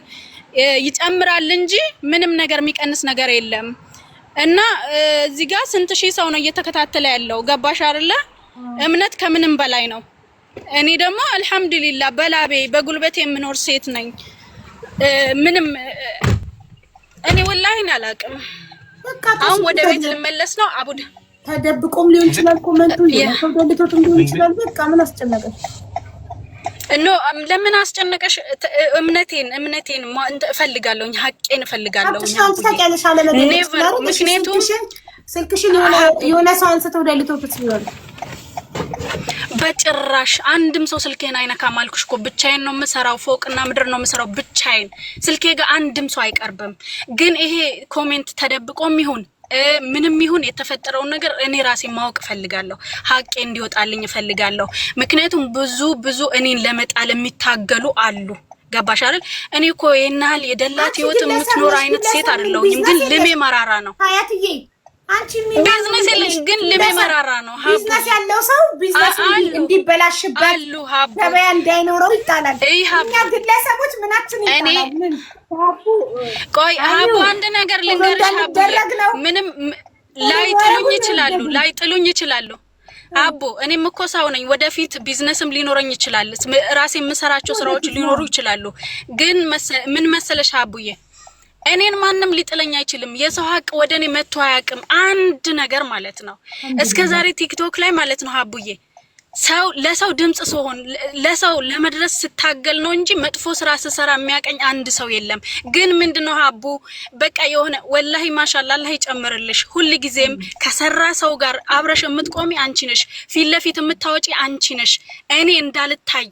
ይጨምራል እንጂ ምንም ነገር የሚቀንስ ነገር የለም። እና እዚህ ጋር ስንት ሺህ ሰው ነው እየተከታተለ ያለው? ገባሽ አይደለ? እምነት ከምንም በላይ ነው። እኔ ደግሞ አልহামዱሊላህ በላቤ በጉልበቴ የምኖር ሴት ነኝ። ምንም እኔ ወላሂ አላውቅም። አሁን ወደ ቤት ልመለስ ነው። አቡድ ተደብቆም ሊሆን ይችላል ኮሜንቱ ተደልቶትም ሊሆን ይችላል። በቃ ምን አስጨነቀሽ? ለምን አስጨነቀሽ? እምነቴን እፈልጋለሁኝ፣ ሀቄን እፈልጋለሁኝ። ምክንያቱም ስልክሽን የሆነ ሰው አንስተው ደልቶት ይችላል። በጭራሽ አንድም ሰው ስልኬን አይነካም አልኩሽ እኮ። ብቻዬን ነው የምሰራው፣ ፎቅና ምድር ነው የምሰራው ብቻዬን። ስልኬ ጋር አንድም ሰው አይቀርብም። ግን ይሄ ኮሜንት ተደብቆም ይሁን ምንም ይሁን የተፈጠረውን ነገር እኔ ራሴ ማወቅ ፈልጋለሁ። ሀቄ እንዲወጣልኝ ፈልጋለሁ። ምክንያቱም ብዙ እኔን ለመጣል የሚታገሉ አሉ። ገባሽ አይደል? እኔ እኮ የናል የደላት ህይወት የምትኖር አይነት ሴት አይደለሁኝም። ግን ልሜ መራራ ነው። ሀያትዬ አንቺ ቢዝነስ የለሽ፣ ግን ልሜ መራራ ነው። ቢዝነስ ያለው ሰው ቢዝነስ እንዲበላሽበት ገበያ እንዳይኖረው ይጣላል። እኛ ግለሰቦች ምናችን ይጣላል? ምን ቆይ ሀቡ አንድ ነገር ልንገርሽ ሀቡ፣ ምንም ላይጥሉኝ ይችላሉ አቦ። እኔም እኮ ሰው ነኝ። ወደፊት ቢዝነስም ሊኖረኝ ይችላል። ራሴ የምሰራቸው ስራዎች ሊኖሩ ይችላሉ። ግን ምን መሰለሽ ሀቡዬ፣ እኔን ማንም ሊጥለኝ አይችልም። የሰው ሀቅ ወደ እኔ መጥቶ አያውቅም። አንድ ነገር ማለት ነው እስከዛሬ ቲክቶክ ላይ ማለት ነው ሀቡዬ ሰው ለሰው ድምጽ ሲሆን ለሰው ለመድረስ ስታገል ነው እንጂ መጥፎ ስራ ስሰራ የሚያቀኝ አንድ ሰው የለም። ግን ምንድነው ሀቡ በቃ የሆነ ወላሂ ማሻአላህ አላህ ይጨምርልሽ። ሁሉ ጊዜም ከሰራ ሰው ጋር አብረሽ የምትቆሚ አንቺ ነሽ። ፊት ለፊት የምታወጪ አንቺ ነሽ። እኔ እንዳልታይ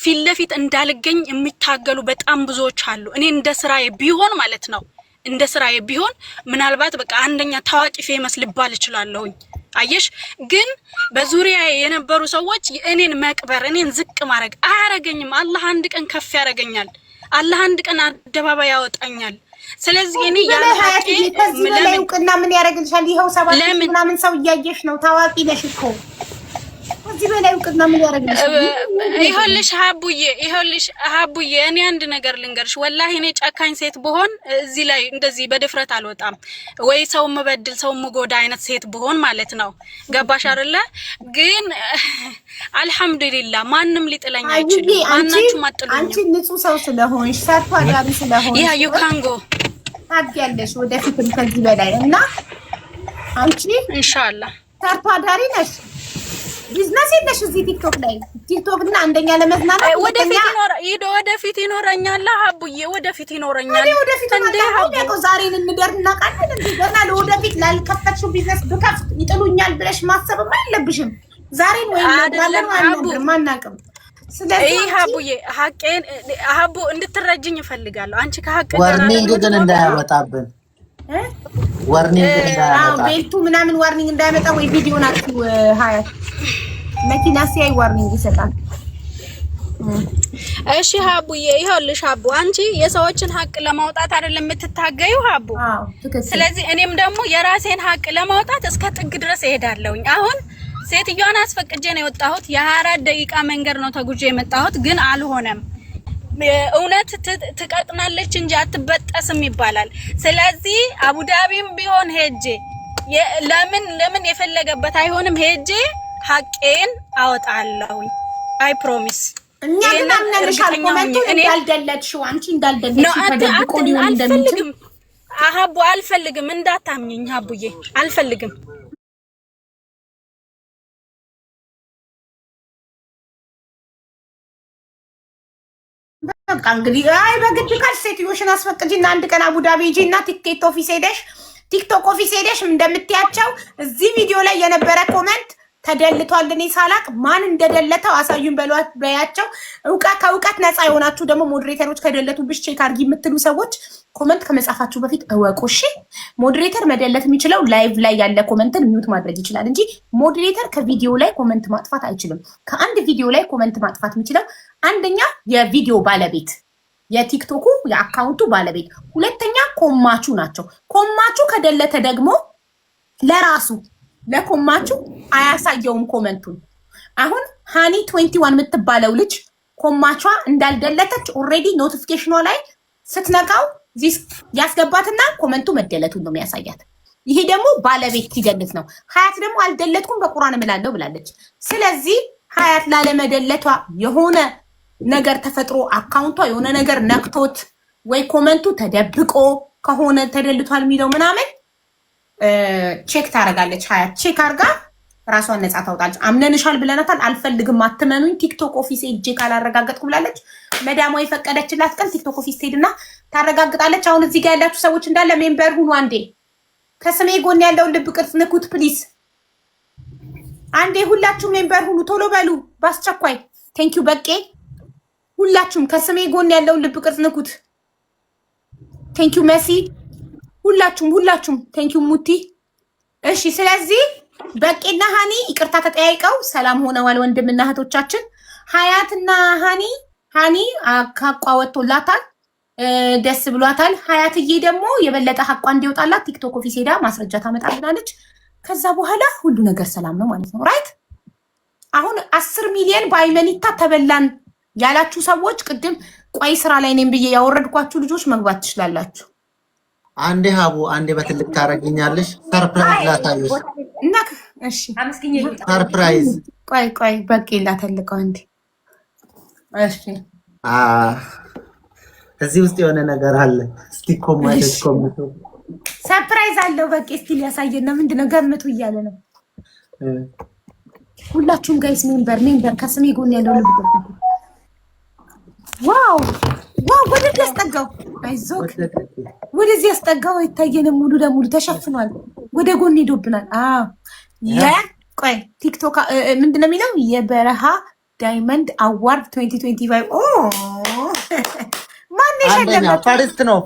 ፊት ለፊት እንዳልገኝ የሚታገሉ በጣም ብዙዎች አሉ። እኔ እንደ ስራዬ ቢሆን ማለት ነው እንደ ስራዬ ቢሆን ምናልባት በቃ አንደኛ ታዋቂ ፌመስ ልባል እችላለሁኝ። አየሽ፣ ግን በዙሪያ የነበሩ ሰዎች እኔን መቅበር እኔን ዝቅ ማድረግ አያረገኝም። አላህ አንድ ቀን ከፍ ያረገኛል። አላህ አንድ ቀን አደባባይ ያወጣኛል። ስለዚህ እኔ ያለ ሀቄ ከዚህ በላይ እውቅና ምን ያደርግልሻል? ይኸው 7 ምናምን ሰው እያየሽ ነው። ታዋቂ ነሽ እኮ ከዚህ በላይ እውቅና ምን ያደርግልሻል? ይኸውልሽ ሀቡዬ እኔ አንድ ነገር ልንገርሽ። ወላሂ እኔ ጨካኝ ሴት ብሆን እዚህ ላይ እንደዚህ በድፍረት አልወጣም። ወይ ሰው ምበድል ሰው ምጎዳ አይነት ሴት ብሆን ማለት ነው። ገባሽ አይደለ? ግን አልሐምዱሊላህ ማንም ሊጥለኝ አይችልም። ማናችሁም አጥሉኝ። አንቺ ንጹህ ሰው ስለሆንሽ ሰርቶ አዳሪ ስለሆንሽ ያ ዩ ካን ጎ ታዲያለሽ ወደፊትም ከዚህ በላይ እና አንቺ ኢንሻአላህ ሰርቶ አዳሪ ነሽ። ቢዝነስ የለሽ እዚህ ቲክቶክ ላይ ቲክቶክ እና አንደኛ ለመዝናናት ወደፊት ይኖረኛል። ሀቡዬ ወደፊት ይኖረኛል። እንዴ ሀቡ ዛሬን እንደርና ቃል እንደገና ለወደፊት ላልከፈትሽው ቢዝነስ ብከፍት ይጥሉኛል ብለሽ ማሰብም አይለብሽም። ዛሬን ወይ እንደራለን ማናቀም። ስለዚህ ሀቡዬ ሀቄን ሀቡ እንድትረጅኝ እፈልጋለሁ። አንቺ ከሀቅ ጋር ዋርኒንግ ግን እንዳያወጣብን ዋርኒንግ እንዳያወጣ ቤልቱ ምናምን ዋርኒንግ እንዳያመጣ ወይ ቪዲዮ ናችሁ ሀያ መኪና ሲያይ ዋርኒንግ ይሰጣል። እሺ ሀቡዬ ይኸውልሽ ሀቡ አንቺ የሰዎችን ሀቅ ለማውጣት አይደለም የምትታገዩ ሀቡ። ስለዚህ እኔም ደግሞ የራሴን ሀቅ ለማውጣት እስከ ጥግ ድረስ እሄዳለሁኝ። አሁን ሴትዮዋን አስፈቅጄ ነው የወጣሁት። የ24 ደቂቃ መንገድ ነው ተጉዤ የመጣሁት፣ ግን አልሆነም። እውነት ትቀጥናለች እንጂ አትበጠስም ይባላል። ስለዚህ አቡዳቢም ቢሆን ሄጄ ለምን የፈለገበት አይሆንም ሄጄ ሀቄን አወጣለሁ። አይ ፕሮሚስ። እኛ ግን አምነንሻል። ኮሜንቱ እንዳልደለትሽው አንቺ እንዳልደለትሽ ተደብቆ ሊሆን እንደሚችል ሀቡ አልፈልግም። እንዳታምኚኝ ሀቡዬ አልፈልግም። በቃ እንግዲህ አይ በግድ ካልሽ ሴትዮሽን አስፈቅጂና አንድ ቀን አቡዳቢ ሂጂና ቲክቶክ ኦፊስ ሄደሽ እንደምትያቸው እዚህ ቪዲዮ ላይ የነበረ ኮሜንት ተደልቷል። እኔ ሳላቅ ማን እንደደለተው አሳዩን በያቸው። ከእውቀት ነፃ የሆናችሁ ደግሞ ሞዴሬተሮች ከደለቱብሽ ቼክ አድርጊ የምትሉ ሰዎች ኮመንት ከመጻፋችሁ በፊት እወቁ እሺ። ሞዴሬተር መደለት የሚችለው ላይቭ ላይ ያለ ኮመንትን ሚዩት ማድረግ ይችላል እንጂ ሞዴሬተር ከቪዲዮ ላይ ኮመንት ማጥፋት አይችልም። ከአንድ ቪዲዮ ላይ ኮመንት ማጥፋት የሚችለው አንደኛ የቪዲዮ ባለቤት የቲክቶኩ የአካውንቱ ባለቤት፣ ሁለተኛ ኮማቹ ናቸው። ኮማቹ ከደለተ ደግሞ ለራሱ ለኮማቹ አያሳየውም ኮመንቱን። አሁን ሃኒ 21 የምትባለው ልጅ ኮማቿ እንዳልደለተች ኦልሬዲ ኖቲፊኬሽኗ ላይ ስትነካው ያስገባትና ኮመንቱ መደለቱን ነው የሚያሳያት። ይሄ ደግሞ ባለቤት ሲደልት ነው። ሀያት ደግሞ አልደለትኩም በቁርአን እምላለሁ ብላለች። ስለዚህ ሀያት ላለመደለቷ የሆነ ነገር ተፈጥሮ አካውንቷ የሆነ ነገር ነክቶት ወይ ኮመንቱ ተደብቆ ከሆነ ተደልቷል የሚለው ምናምን ቼክ ታደርጋለች። ሀያት ቼክ አርጋ ራሷን ነፃ ታውጣለች። አምነንሻል ብለናታል። አልፈልግም አትመኑኝ፣ ቲክቶክ ኦፊስ ሄጄ ካላረጋገጥኩ ብላለች። መዳሟ የፈቀደችላት ቀን ቲክቶክ ኦፊስ ትሄድና ታረጋግጣለች። አሁን እዚህ ጋር ያላችሁ ሰዎች እንዳለ ሜምበር ሁኑ። አንዴ ከስሜ ጎን ያለውን ልብ ቅርጽ ንኩት ፕሊዝ። አንዴ ሁላችሁ ሜምበር ሁኑ፣ ቶሎ በሉ በአስቸኳይ። ቴንኪዩ በቄ። ሁላችሁም ከስሜ ጎን ያለውን ልብ ቅርጽ ንኩት። ቴንኪዩ መሲ። ሁላችሁም ቴንኪዩ ሙቲ። እሺ ስለዚህ በቄና ሃኒ ይቅርታ ተጠያይቀው ሰላም ሆነዋል ወንድምና እህቶቻችን። ሀያትና ሃኒ ሀቋ ወጥቶላታል፣ ደስ ብሏታል። ሀያትዬ ደግሞ የበለጠ ሀቋ እንዲወጣላት ቲክቶክ ኦፊስ ሄዳ ማስረጃ ታመጣልናለች። ከዛ በኋላ ሁሉ ነገር ሰላም ነው ማለት ነው። ራይት አሁን 10 ሚሊዮን በአይመኒታ ተበላን ያላችሁ ሰዎች ቅድም ቆይ ስራ ላይ ነኝ ብዬ ያወረድኳችሁ ልጆች መግባት ትችላላችሁ። አንዴ ሀቡ አንዴ በትልቅ ታረግኛለሽ። ሰርፕራይዝ ላሳይሽ እና እሺ ሰርፕራይዝ። ቆይ በቂ ላተልቀው አንዴ። እሺ እዚህ ውስጥ የሆነ ነገር አለ። እስቲ ኮሜንት ሰርፕራይዝ አለው። በቂ እስቲ ሊያሳየን ነው። ምንድነው ገምቱ እያለ ነው። ሁላችሁም ጋይስ ሜምበር ከስሜ ጎን ያለው ልብ ዋው ወደዚህ ያስጠጋው። አይዞክ ወደዚህ ያስጠጋው። አይታየንም። ሙሉ ለሙሉ ተሸፍኗል። ወደ ጎን ሄዶብናል። ቆይ ቲክቶክ ምንድነው የሚለው? የበረሃ ዳይመንድ አዋርድ 2025 ማን የሸለመክ? ፈርስት ነው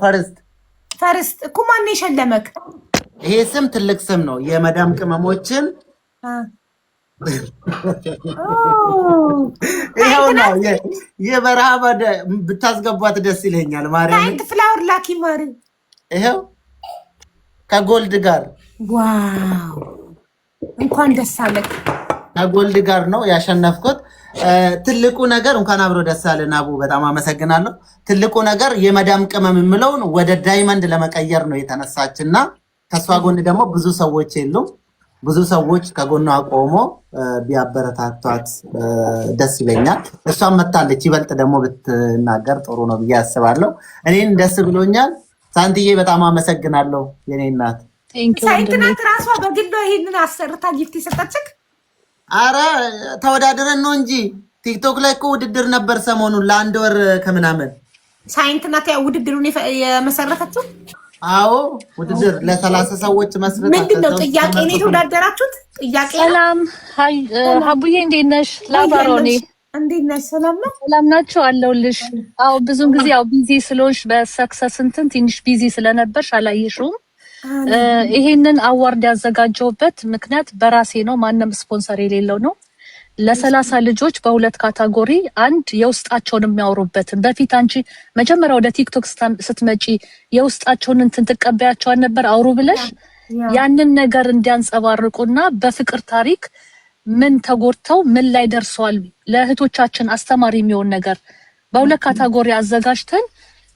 ፈርስት እኮ ማን የሸለመክ? ይሄ ስም ትልቅ ስም ነው። የመዳም ቅመሞችን ይኸው ነው። የበረሃ ብታስገቧት ደስ ይለኛል። ማርያም ታይት ፍላወር ላኪ ማሪ ይሄው ከጎልድ ጋር ዋው እንኳን ደስ አለህ። ከጎልድ ጋር ነው ያሸነፍኩት። ትልቁ ነገር እንኳን አብሮ ደስ አለን አቡ፣ በጣም አመሰግናለሁ። ትልቁ ነገር የመዳም ቅመም የምለውን ወደ ዳይመንድ ለመቀየር ነው የተነሳችና ከሷ ጎን ደግሞ ብዙ ሰዎች የሉም። ብዙ ሰዎች ከጎኗ ቆሞ ቢያበረታቷት ደስ ይለኛል። እሷም መታለች፣ ይበልጥ ደግሞ ብትናገር ጥሩ ነው ብዬ አስባለሁ። እኔን ደስ ብሎኛል። ሳንትዬ በጣም አመሰግናለሁ የኔ እናት። ሳይንትናት ራሷ በግሏ ይሄንን አሰርታ ጊፍት የሰጠችክ? አረ ተወዳድረን ነው እንጂ ቲክቶክ ላይ እኮ ውድድር ነበር ሰሞኑን ለአንድ ወር ከምናምን። ሳይንትናት ያ ውድድሩን የመሰረተችው? አዎ ውድድር ለ30 ሰዎች መስረት። ምንድነው ጥያቄ ነው የተወዳደራችሁት? ጥያቄ። ሰላም ሀቡዬ እንዴት ነሽ? ላባሮኔ እንዴት ነሽ? ሰላም ነው? ሰላም ናቸው አለውልሽ። አዎ ብዙን ጊዜ ያው ቢዚ ስለሆንሽ በሰክሰስ እንትን ትንሽ ቢዚ ስለነበርሽ አላየሽውም። ይሄንን አዋርድ ያዘጋጀውበት ምክንያት በራሴ ነው። ማንም ስፖንሰር የሌለው ነው። ለ30 ልጆች በሁለት ካታጎሪ፣ አንድ የውስጣቸውን የሚያወሩበትን በፊት አንቺ መጀመሪያ ወደ ቲክቶክ ስትመጪ የውስጣቸውን እንትን ትቀበያቸው ነበር አውሩ ብለሽ ያንን ነገር እንዲያንጸባርቁና በፍቅር ታሪክ ምን ተጎድተው ምን ላይ ደርሰዋል ለእህቶቻችን አስተማሪ የሚሆን ነገር በሁለት ካታጎሪ አዘጋጅተን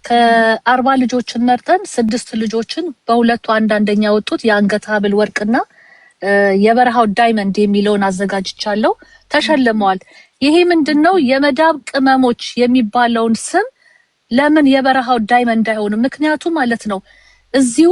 ከ40 ልጆችን መርጠን 6 ልጆችን በሁለቱ አንደኛ ወጡት የአንገት ሀብል ወርቅና የበረሃው ዳይመንድ የሚለውን አዘጋጅቻለሁ። ተሸልመዋል። ይሄ ምንድነው የመዳብ ቅመሞች የሚባለውን ስም ለምን የበረሃው ዳይመንድ አይሆንም? ምክንያቱ ማለት ነው እዚሁ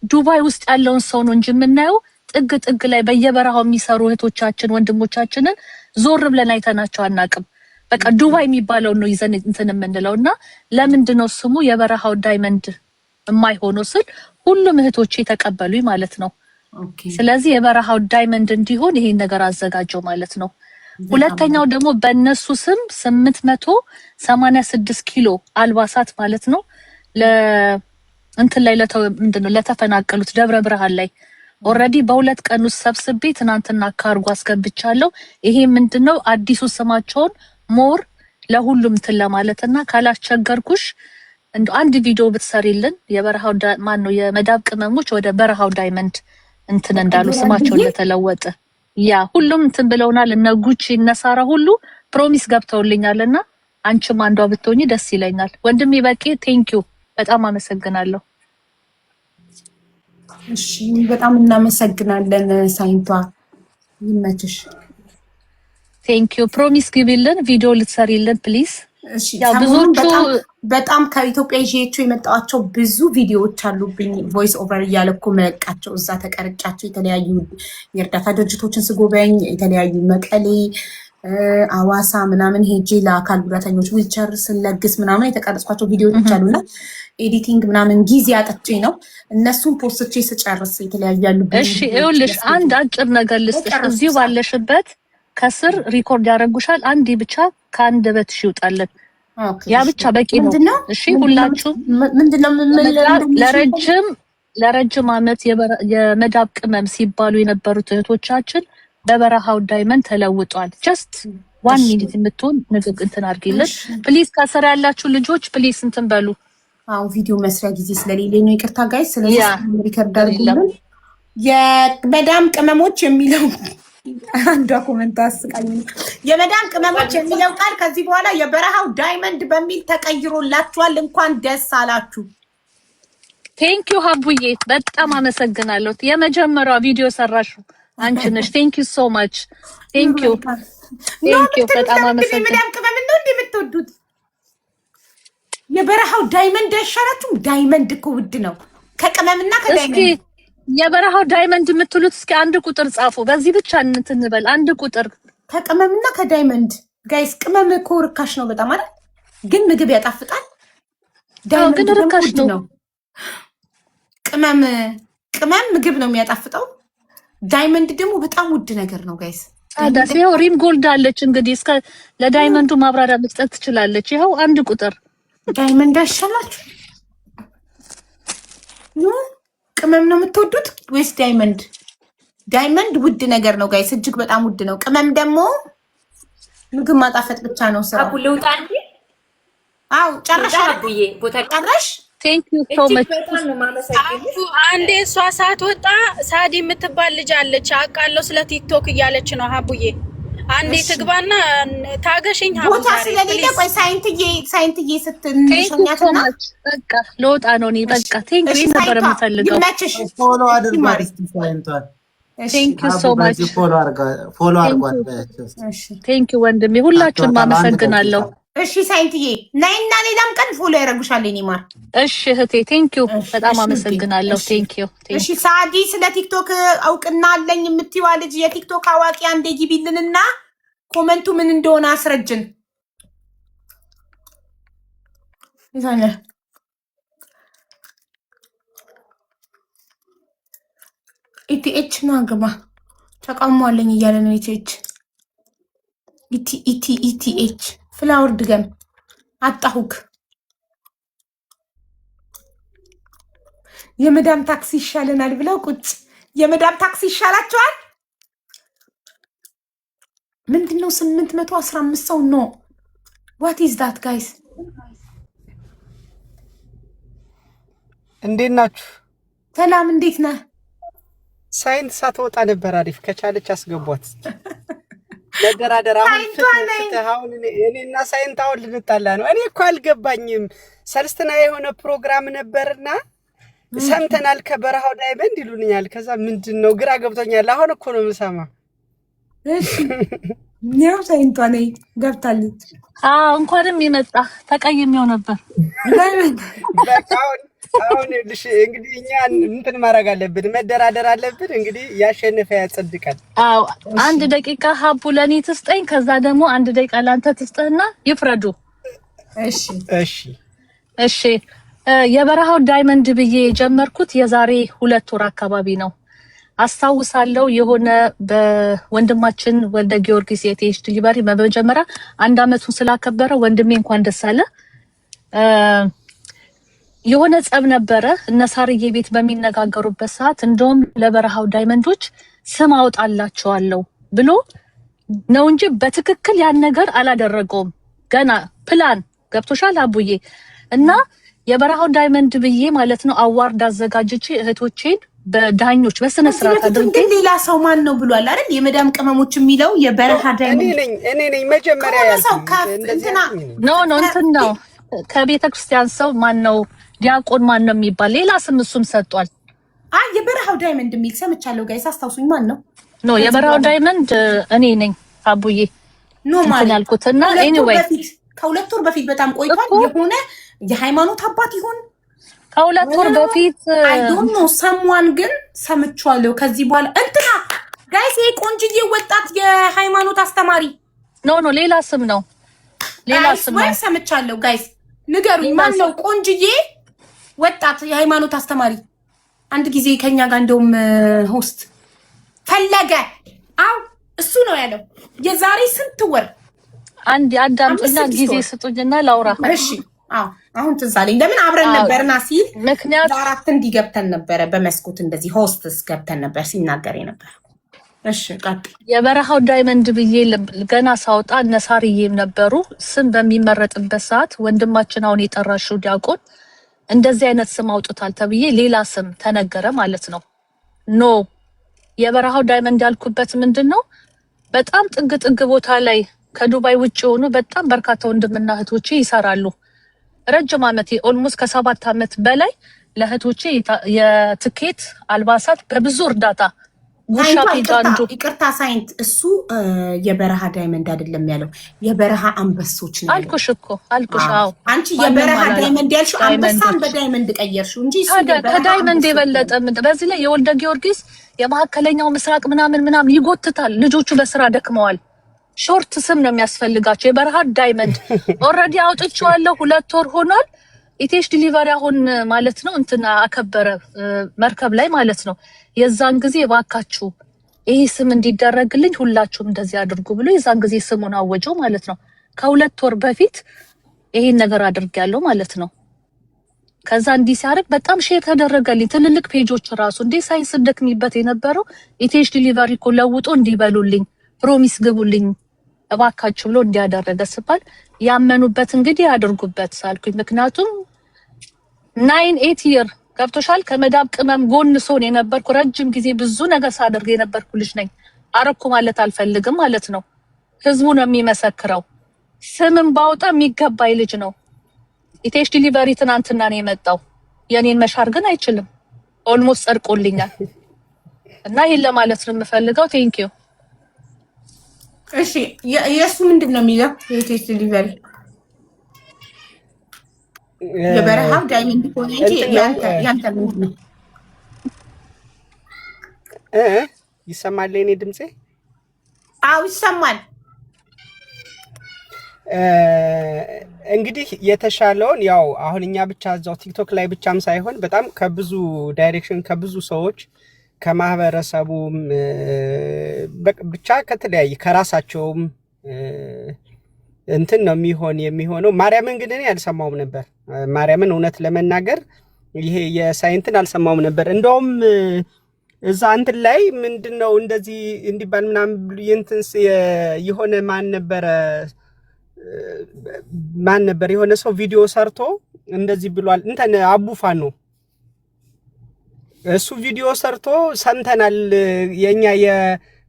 ዱባይ ውስጥ ያለውን ሰው ነው እንጂ የምናየው ጥግ ጥግ ላይ በየበረሃው የሚሰሩ እህቶቻችን ወንድሞቻችንን ዞር ብለን አይተናቸው አናቅም። በቃ ዱባይ የሚባለው ነው ይዘን እንትን የምንለውና ለምንድነው ስሙ የበረሃው ዳይመንድ የማይሆነው ስል ሁሉም እህቶቼ ተቀበሉኝ ማለት ነው። ስለዚህ የበረሃው ዳይመንድ እንዲሆን ይሄን ነገር አዘጋጀው ማለት ነው። ሁለተኛው ደግሞ በእነሱ ስም 886 ኪሎ አልባሳት ማለት ነው እንትን ላይ ምንድነው ለተፈናቀሉት ደብረ ብርሃን ላይ ኦሬዲ በሁለት ቀን ውስጥ ሰብስቤ ትናንትና ካርጎ አስገብቻለሁ። ይሄ ምንድነው አዲሱ ስማቸውን ሞር ለሁሉም እንትን ለማለትና ካላስቸገርኩሽ እንደ አንድ ቪዲዮ ብትሰሪልን የበረሃው ማን ነው የመዳብ ቅመሞች ወደ በረሃው ዳይመንድ እንትን እንዳሉ ስማቸው እንደተለወጠ ያ ሁሉም እንትን ብለውናል። እነ ጉቺ እነ ሳራ ሁሉ ፕሮሚስ ገብተውልኛልና አንቺም አንዷ ብትሆኚ ደስ ይለኛል። ወንድሜ በቂ ቴንኪው በጣም አመሰግናለሁ። እሺ በጣም እናመሰግናለን ሳይንቷ ይመችሽ። ቴንኪው ፕሮሚስ ግቢልን ቪዲዮ ልትሰሪልን ፕሊዝ። እሺ ያው ብዙዎቹ በጣም ከኢትዮጵያ ይዤቸው የመጣዋቸው ብዙ ቪዲዮዎች አሉብኝ። ቮይስ ኦቨር እያለኩ መለቃቸው እዛ ተቀርጫቸው የተለያዩ የእርዳታ ድርጅቶችን ስጎበኝ የተለያዩ መቀሌ፣ አዋሳ ምናምን ሄጄ ለአካል ጉዳተኞች ዊልቸር ስለግስ ምናምን የተቀረጽኳቸው ቪዲዮዎች አሉና ኤዲቲንግ ምናምን ጊዜ አጥቼ ነው እነሱን ፖስቼ ስጨርስ የተለያዩ ያሉ። እሺ ይኸውልሽ አንድ አጭር ነገር ልስጥሽ። እዚሁ ባለሽበት ከስር ሪኮርድ ያደርጉሻል። አንዴ ብቻ ከአንደበትሽ ይውጣልን። ያ ብቻ በቂ ነው። እሺ ሁላችሁም ምንድነው ለረጅም ዓመት የመዳብ ቅመም ሲባሉ የነበሩት እህቶቻችን በበረሃው ዳይመንድ ተለውጧል። ጀስት 1 ሚኒት የምትሆን ንግግር እንትን አድርጊልን ፕሊዝ። ከስር ያላችሁ ልጆች ፕሊዝ እንትን በሉ። አው ቪዲዮ መስሪያ ጊዜ ስለሌለኝ ነው ይቅርታ ጋይስ። ስለዚህ ሪከርድ አድርጉልን። የመዳም ቅመሞች የሚለው አንዷ ኮሜንት አስቃኝ ነው። የመዳም ቅመሞች የሚለው ቃል ከዚህ በኋላ የበረሃው ዳይመንድ በሚል ተቀይሮላችኋል። እንኳን ደስ አላችሁ። ቴንኪው ሀቡዬ በጣም አመሰግናለሁ። የመጀመሪያው ቪዲዮ ሰራሹ አንቺ ነሽ። ቴንኪው ሶ ማች ቴንኪው በጣም አመሰግናለሁ። የመዳም ቅመም ነው እንደምትወዱት የበረሃው ዳይመንድ አይሻላችሁም? ዳይመንድ እኮ ውድ ነው ከቅመምና ከዳይመንድ። የበረሃው ዳይመንድ የምትሉት እስኪ አንድ ቁጥር ጻፉ። በዚህ ብቻ እንትንበል አንድ ቁጥር ከቅመምና ከዳይመንድ ጋይስ። ቅመም እኮ ርካሽ ነው በጣም አይደል? ግን ምግብ ያጣፍጣል። ዳይመንድ ግን ርካሽ ነው። ቅመም ምግብ ነው የሚያጣፍጠው። ዳይመንድ ደግሞ በጣም ውድ ነገር ነው ጋይስ። ታዲያ ይኸው ሪም ጎልድ አለች እንግዲህ እስከ ለዳይመንዱ ማብራሪያ መስጠት ትችላለች። ይኸው አንድ ቁጥር ዳይመንድ አይሻላችሁ? ቅመም ነው የምትወዱት ወይስ ዳይመንድ? ዳይመንድ ውድ ነገር ነው ጋይስ፣ እጅግ በጣም ውድ ነው። ቅመም ደግሞ ምግብ ማጣፈጥ ብቻ ነው ስራው። አቡ ልውጣ እንዴ? አው ጨረሽ? አቡዬ ቦታ ጨረሽ? ቴንክ ዩ ሶ ማች በጣም ነው ማመሰግንሽ። አንዴ እሷ ሳትወጣ ሳዲ የምትባል ልጅ አለች አውቃለሁ ስለ ቲክቶክ እያለች ነው ሀቡዬ አንዴ ትግባና ታገሽኝ ሀቡ ቦታ ስለሌለ ቆይ ሳይንትዬ ስትንሸኛትና በቃ ለወጣ ነው እኔ በቃ ቴንክ ዩ ነበር የምፈልገው ይመችሽ ፎሎ አድርጓት እስቲ ሳይንቷል ቴንክ ዩ ሶ ማች ፎሎ አድርጓት ቴንክ ዩ ወንድሜ ሁላችሁን ማመሰግናለሁ እሺ ሳይንትዬ ነይና ሌላም ቀን ፎሎ ያደርጉሻል እኔ ማር እሺ እህቴ ቴንክ ዩ በጣም አመሰግናለሁ ቴንክ ዩ እሺ ሳዲ ስለ ቲክቶክ አውቅና አለኝ የምትይዋ ልጅ የቲክቶክ አዋቂ አንዴ ግቢልንና ኮመንቱ ምን እንደሆነ አስረጅን ይዛለ ኢቲኤች ናግባ ተቃውሟለኝ እያለ ነው ኢቲኤች ፍላወር ድገም አጣሁክ የመዳም ታክሲ ይሻለናል ብለው ቁጭ የመዳም ታክሲ ይሻላቸዋል ምንድነው 815 ሰው ነው what is that guys እንዴት ናችሁ ሰላም እንዴት ነህ ሳይንት ሳትወጣ ነበር አሪፍ ከቻለች አስገቧት ለደራደራ አሁን እኔና ሳይንት አሁን ልንጣላ ነው እኔ እኮ አልገባኝም ሰልስትና የሆነ ፕሮግራም ነበርና ሰምተናል ከበረሃው ዳይመንድ ይሉኛል ከዛ ምንድነው ግራ ገብቶኛል አሁን እኮ ነው የምሰማ እሺ ነው ሳይንቷ ነኝ ገብታለች እንኳንም ይመጣ ተቀይሜው ነበር በቃ አሁን ልሽ እንግዲህ እኛ እንትን ማድረግ አለብን መደራደር አለብን እንግዲህ ያሸነፈ ያጸድቃል አንድ ደቂቃ ሀቡ ለኔ ትስጠኝ ከዛ ደግሞ አንድ ደቂቃ ላንተ ትስጠና ይፍረዱ እሺ የበረሃው ዳይመንድ ብዬ ጀመርኩት የዛሬ 2 ወር አካባቢ ነው አስታውሳለሁ የሆነ በወንድማችን ወልደ ጊዮርጊስ የቴስት ሊበሪ በመጀመሪያ አንድ አመቱን ስላከበረ ወንድሜ እንኳን ደስ አለ የሆነ ጸብ ነበረ እነሳርዬ ቤት በሚነጋገሩበት ሰዓት እንደውም ለበረሃው ዳይመንዶች ስም አውጣላቸዋለሁ ብሎ ነው እንጂ በትክክል ያን ነገር አላደረገውም ገና ፕላን ገብቶሻል አቡዬ እና የበረሃው ዳይመንድ ብዬ ማለት ነው አዋርድ አዘጋጅቼ እህቶቼን በዳኞች በስነ ስርዓት አድርጌ ሌላ ሰው ማን ነው ብሏል አይደል የመዳም ቅመሞች የሚለው የበረሃ ዳይመንድ እኔ ነኝ መጀመሪያ ያልኩት ኖ እንትን ነው ከቤተክርስቲያን ሰው ማን ነው ዲያቆን ማን ነው የሚባል ሌላ ስም እሱም ሰጥቷል የበረሃው ዳይመንድ የሚል ሰምቻለሁ ጋይስ አስታውሱኝ ማን ነው ኖ የበረሃው ዳይመንድ እኔ ነኝ አቡዬ ኖ ማለት ያልኩትና ኤኒዌይ ከ2 ወር በፊት በጣም ቆይቷል የሆነ የሃይማኖት አባት ይሆን ከ2 ወር በፊት አይ ዶንት ኖ ሰምዋን ግን ሰምቻለሁ ከዚህ በኋላ እንትና ጋይስ ይሄ ቆንጅዬ ወጣት የሃይማኖት አስተማሪ ኖ ሌላ ስም ነው ሌላ ስም ነው ሰምቻለሁ ጋይስ ንገሩኝ ማን ነው ቆንጅዬ ወጣት የሃይማኖት አስተማሪ አንድ ጊዜ ከኛ ጋር እንደውም ሆስት ፈለገ እሱ ነው ያለው የዛሬ ስንት ወር አንድ አዳምጥና ጊዜ ስጡኝና ላውራ እሺ አሁን ትዝ አለኝ ለምን አብረን ነበርና ሲል ምክንያት አራት እንዲገብተን ነበረ በመስኮት እንደዚህ ሆስትስ ገብተን ነበር ሲናገር ነበር እሺ ቀጥል የበረሃው ዳይመንድ ብዬ ገና ሳውጣ እነሳርዬም ነበሩ ስም በሚመረጥበት ሰዓት ወንድማችን አሁን የጠራሽው ዲያቆን እንደዚህ አይነት ስም አውጥታል ተብዬ ሌላ ስም ተነገረ ማለት ነው ኖ የበረሃው ዳይመንድ ያልኩበት ምንድነው በጣም ጥግ ቦታ ላይ ከዱባይ ውጭ ሆኖ በጣም በርካታ ወንድምና እህቶቼ ይሰራሉ ረጅም አመት ኦልሞስት ከ7 አመት በላይ ለእህቶቼ የትኬት አልባሳት በብዙ እርዳታ ጉሻ ፒጃንጆ ይቅርታ ሳይንት እሱ የበረሃ ዳይመንድ አይደለም ያለው የበረሃ አንበሶች ነው አልኩሽ አንቺ የበረሃ ዳይመንድ ያልሽው አንበሳን በዳይመንድ ቀየርሽው እንጂ ከዳይመንድ የበለጠ በዚህ ላይ የወልደ ጊዮርጊስ የመካከለኛው ምስራቅ ምናምን ይጎትታል ልጆቹ በስራ ደክመዋል ሾርት ስም ነው የሚያስፈልጋቸው የበረሃ ዳይመንድ ኦሬዲ አውጥቼዋለሁ 2 ወር ሆኗል ኢቴሽ ዲሊቨሪ አሁን ማለት ነው እንትና አከበረ መርከብ ላይ ማለት ነው የዛን ጊዜ ባካችሁ ይሄ ስም እንዲደረግልኝ ሁላችሁም እንደዚህ አድርጉ ብሎ የዛን ጊዜ ስሙን አወጀው ማለት ነው ከ2 ወር በፊት ይሄን ነገር አድርጋለሁ ማለት ነው ከዛ እንዲ ሲያርግ በጣም ሼር ተደረገልኝ ትልልቅ ፔጆች ራሱ እንዴ ሳይንስ እንደክሚበት የነበረው ኢቴሽ ዲሊቨሪ እኮ ለውጦ እንዲበሉልኝ ፕሮሚስ ግቡልኝ እባካችሁ ብሎ እንዲያደረገ ስባል ያመኑበት እንግዲህ ያድርጉበት ሳልኩኝ ምክንያቱም 9-8 ይር ገብቶሻል። ከመዳብ ቅመም ጎን ሶን የነበርኩ ረጅም ጊዜ ብዙ ነገር ሳደርግ የነበርኩ ልጅ ነኝ። አረኩ ማለት አልፈልግም ማለት ነው። ህዝቡ ነው የሚመሰክረው። ስምን ባውጣ የሚገባይ ልጅ ነው። ኢቴሽ ዲሊቨሪ ትናንትና ነው የመጣው። የኔን መሻር ግን አይችልም። ኦልሞስት ጸድቆልኛል እና ይሄን ለማለት ነው የምፈልገው። ቴንክ ዩ። እሺ የሱ ምንድነው የሚለው? ኢቴሽ ዲሊቨሪ የበረሃው ዳይመንድ ሆነ እንጂ ያንተ ምንድን ነው? ይሰማል የኔ ድምጼ? አዎ ይሰማል። እንግዲህ የተሻለውን ያው አሁን እኛ ብቻ እዛው ቲክቶክ ላይ ብቻም ሳይሆን በጣም ከብዙ ዳይሬክሽን ከብዙ ሰዎች ከማህበረሰቡም ብቻ ከተለያየ ከራሳቸውም እንትን ነው የሚሆነው። ማርያምን ግን እኔ አልሰማውም ነበር። ማርያምን እውነት ለመናገር ይሄ የሳይንትን አልሰማውም ነበር። እንደውም እዛ እንትን ላይ ምንድነው እንደዚህ እንዲባል ምናምን የእንትንስ የሆነ ማን ነበር የሆነ ሰው ቪዲዮ ሰርቶ እንደዚህ ብሏል። እንትን አቡፋን ነው እሱ ቪዲዮ ሰርቶ ሰምተናል የኛ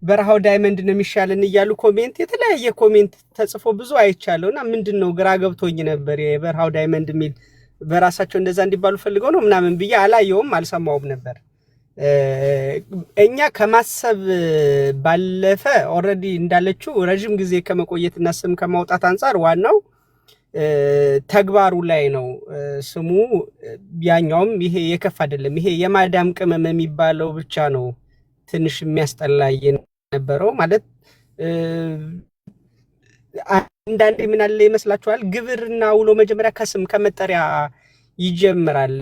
የበረሃው ዳይመንድ ነው የሚሻለን እያሉ ኮሜንት የተለያየ ኮሜንት ተጽፎ ብዙ አይቻለውና ምንድነው ግራ ገብቶኝ ነበር። የበረሃው ዳይመንድ የሚል በራሳቸው እንደዛ እንዲባሉ ፈልገው ነው ምናምን ብዬ አላየውም አልሰማውም ነበር። እኛ ከማሰብ ባለፈ ኦሬዲ እንዳለችው ረጅም ጊዜ ከመቆየትና ስም ከማውጣት አንፃር ዋናው ተግባሩ ላይ ነው። ስሙ ያኛውም ይሄ የከፍ አይደለም። ይሄ የማዳም ቅመም የሚባለው ብቻ ነው ትንሽ የሚያስጠላኝ ነበረው። ማለት አንዳንዴ ምን አለ ይመስላችኋል? ግብርና ውሎ መጀመሪያ ከስም ከመጠሪያ ይጀምራል።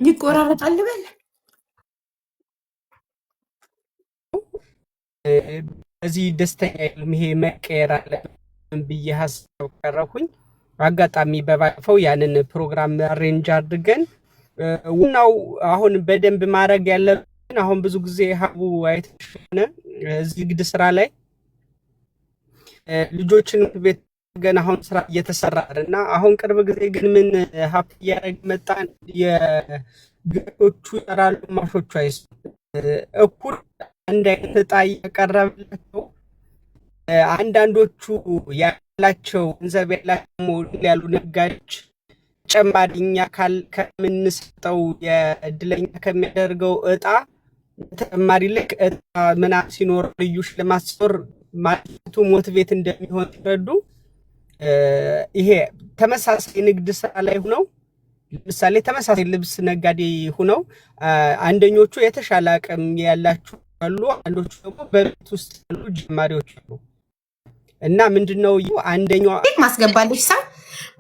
ይቆራረጣል በል እዚህ ደስተኛ አይደለም። ይሄ መቀየር አለ ብዬ ሀሳብ ቀረኩኝ። አጋጣሚ በባለፈው ያንን ፕሮግራም አሬንጅ አድርገን ዋናው አሁን በደንብ ማድረግ ያለብን አሁን ብዙ ጊዜ ሀቡ አይተሽነ እዚህ ግድ ስራ ላይ ልጆችን ቤት ገና አሁን ስራ እየተሰራ እና አሁን ቅርብ ጊዜ ግን ምን ሀብ ያረግ መጣን የግሮቹ ይራሉ ማሾቹ አይስ እኩል አንድ አይነት ዕጣ ያቀረበላቸው አንዳንዶቹ ያላቸው ገንዘብ ያላቸው ያሉ ነጋዴዎች ጨማሪኛ ከምንሰጠው የእድለኛ ከሚያደርገው ዕጣ ተጨማሪ ልክ ዕጣ ምናምን ሲኖር ልዩ ሽልማት ሲኖር ማለቱ ሞት ቤት እንደሚሆን ይረዱ። ይሄ ተመሳሳይ ንግድ ስራ ላይ ሆነው ለምሳሌ ተመሳሳይ ልብስ ነጋዴ ሆነው አንደኞቹ የተሻለ አቅም ያላቸው አሉ፣ አንዶቹ ደግሞ በቤት ውስጥ ያሉ ጀማሪዎች አሉ። እና ምንድነው አንደኛው ማስገባለሽ ሰው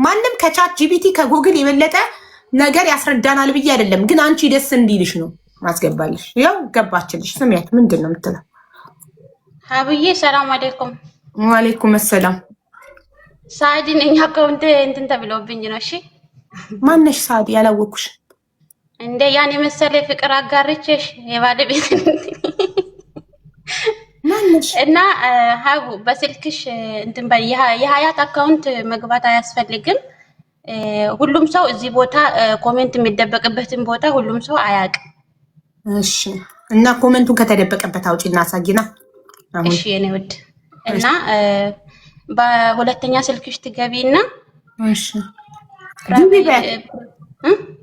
ማንም ከቻት ጂፒቲ ከጉግል የበለጠ ነገር ያስረዳናል ብዬ አይደለም፣ ግን አንቺ ደስ እንዲልሽ ነው ማስገባለሽ። ያው ገባችልሽ። ስሚያት ምንድነው የምትለው? ሀብዬ ሰላም አለይኩም። ወአለይኩም ሰላም። ሳዲ ነኝ። አካውንት እንትን ተብሎብኝ ነው። እሺ ማነሽ ሳዲ? ያላወኩሽ እንደ ያን የመሰለ ፍቅር አጋርቼሽ የባለቤት ማነሽ? እና ሀቡ በስልክሽ እንትን የሀያት አካውንት መግባት አያስፈልግም። ሁሉም ሰው እዚህ ቦታ ኮሜንት የሚደበቅበትን ቦታ ሁሉም ሰው አያውቅም። እሺ እና ኮሜንቱን ከተደበቀበት አውጪና አሳጊና። እሺ የኔ ውድ እና በሁለተኛ ስልክሽ ትገቢና እሺ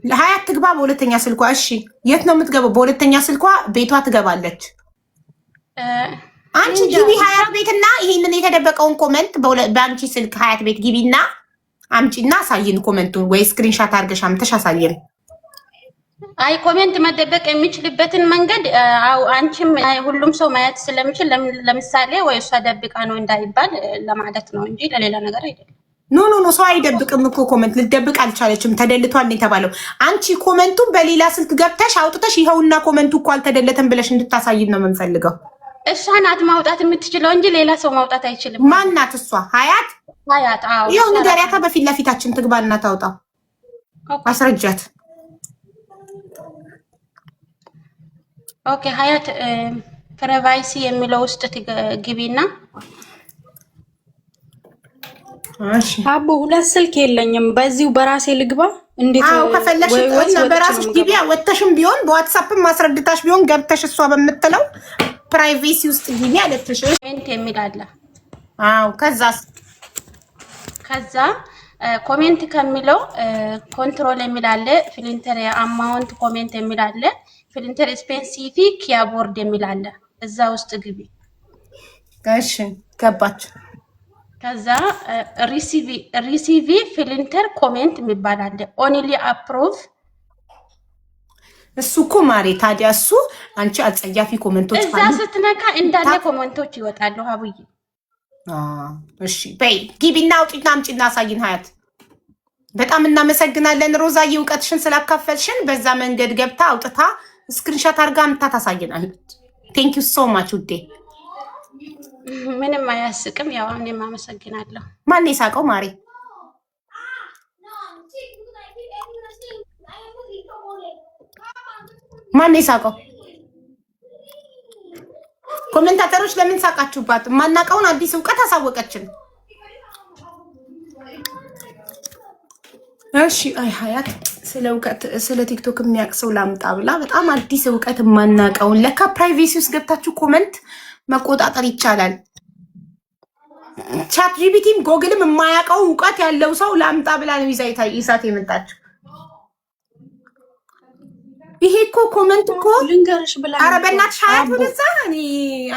ለሀያት ትግባ በሁለተኛ ስልኳ። እሺ የት ነው የምትገባው? በሁለተኛ ስልኳ ቤቷ ትገባለች። አንቺ ግቢ ሀያት ቤትና ይሄንን የተደበቀውን ኮሜንት በአንቺ ስልክ ሀያት ቤት ግቢና አምጪና አሳይን ኮሜንቱን፣ ወይ ስክሪንሻት አድርገሽ አምጥተሽ አሳይን። አይ ኮሜንት መደበቅ የሚችልበትን መንገድ አንቺም ሁሉም ሰው ማየት ስለሚችል ለምሳሌ ወይ እሷ ደብቃ ነው እንዳይባል ለማለት ነው እንጂ ለሌላ ነገር አይደለም። ኖ ሰው አይደብቅም እኮ ኮሜንት ልትደብቅ አልቻለችም። ተደልቷል ነው የተባለው። አንቺ ኮሜንቱን በሌላ ስልክ ገብተሽ አውጥተሽ ይኸውና ኮሜንቱ እኮ አልተደለተም ብለሽ እንድታሳይን ነው የምንፈልገው። እሷ ናት ማውጣት የምትችለው እንጂ ሌላ ሰው ማውጣት አይችልም። ማናት እሷ? ሀያት። አዎ ይኸው ንገሪያታ፣ በፊት ለፊታችን ትግባና ታውጣ። አስረጃት። ኦኬ ሀያት ፕራይቬሲ የሚለው ውስጥ ግቢና እሺ አቦ ሁለት ስልክ የለኝም በዚሁ በራሴ ልግባ እንዴት አው ከፈለግሽ እና በራስሽ ግቢያ ወተሽም ቢሆን በዋትስአፕም ማስረድታሽ ቢሆን ገብተሽ እሷ በመተለው ፕራይቬሲ ውስጥ ግቢ አለትሽ ኮሜንት የሚል አለ አው ከዛ ኮሜንት ከሚለው ኮንትሮል የሚል አለ ፊልተር አማውንት ኮሜንት የሚል አለ ፊልተር ስፔሲፊክ ኪቦርድ የሚል አለ እዛ ውስጥ ግቢ እሺ ገባች ከዛ ሪሲቪ ፊልተር ኮሜንት የሚባል አለ ኦንሊ አፕሩቭ እሱ እኮ ማሬ ታዲያ እሱ አንቺ አጸያፊ ኮሜንቶች እዛ ስትነካ እንዳለ ኮሜንቶች ይወጣሉ ሀቡዬ እሺ በይ ግቢና አውጪና አምጪና አሳይን ሀያት በጣም እናመሰግናለን ሮዛዬ እውቀትሽን ስላካፈልሽን በዛ መንገድ ገብታ አውጥታ ስክሪንሾት አድርጋ አምጥታ ታሳየናለች ቴንክ ዩ ሶ ማች ውዴ ምንም አያስቅም ያው እኔም አመሰግናለሁ ማን ይሳቀው ማሪ ማን ይሳቀው ኮሜንታተሮች ለምን ሳቃችሁባት ማናቀውን አዲስ ዕውቀት አሳወቀችን እሺ አይ ሀያት ስለ ቲክቶክ የሚያቅሰው ላምጣ ብላ በጣም አዲስ ዕውቀት ማናቀውን ለካ ፕራይቬሲ ውስጥ ገብታችሁ ኮሜንት መቆጣጠር ይቻላል ቻት ጂፒቲም ጎግልም የማያውቀው ዕውቀት ያለው ሰው ላምጣ ብላ ነው ይሳት የመጣችው ይሄ እኮ ኮሜንት እኮ ልንገርሽ ብላ ኧረ በእናትሽ ሀያት ወደዛ እኔ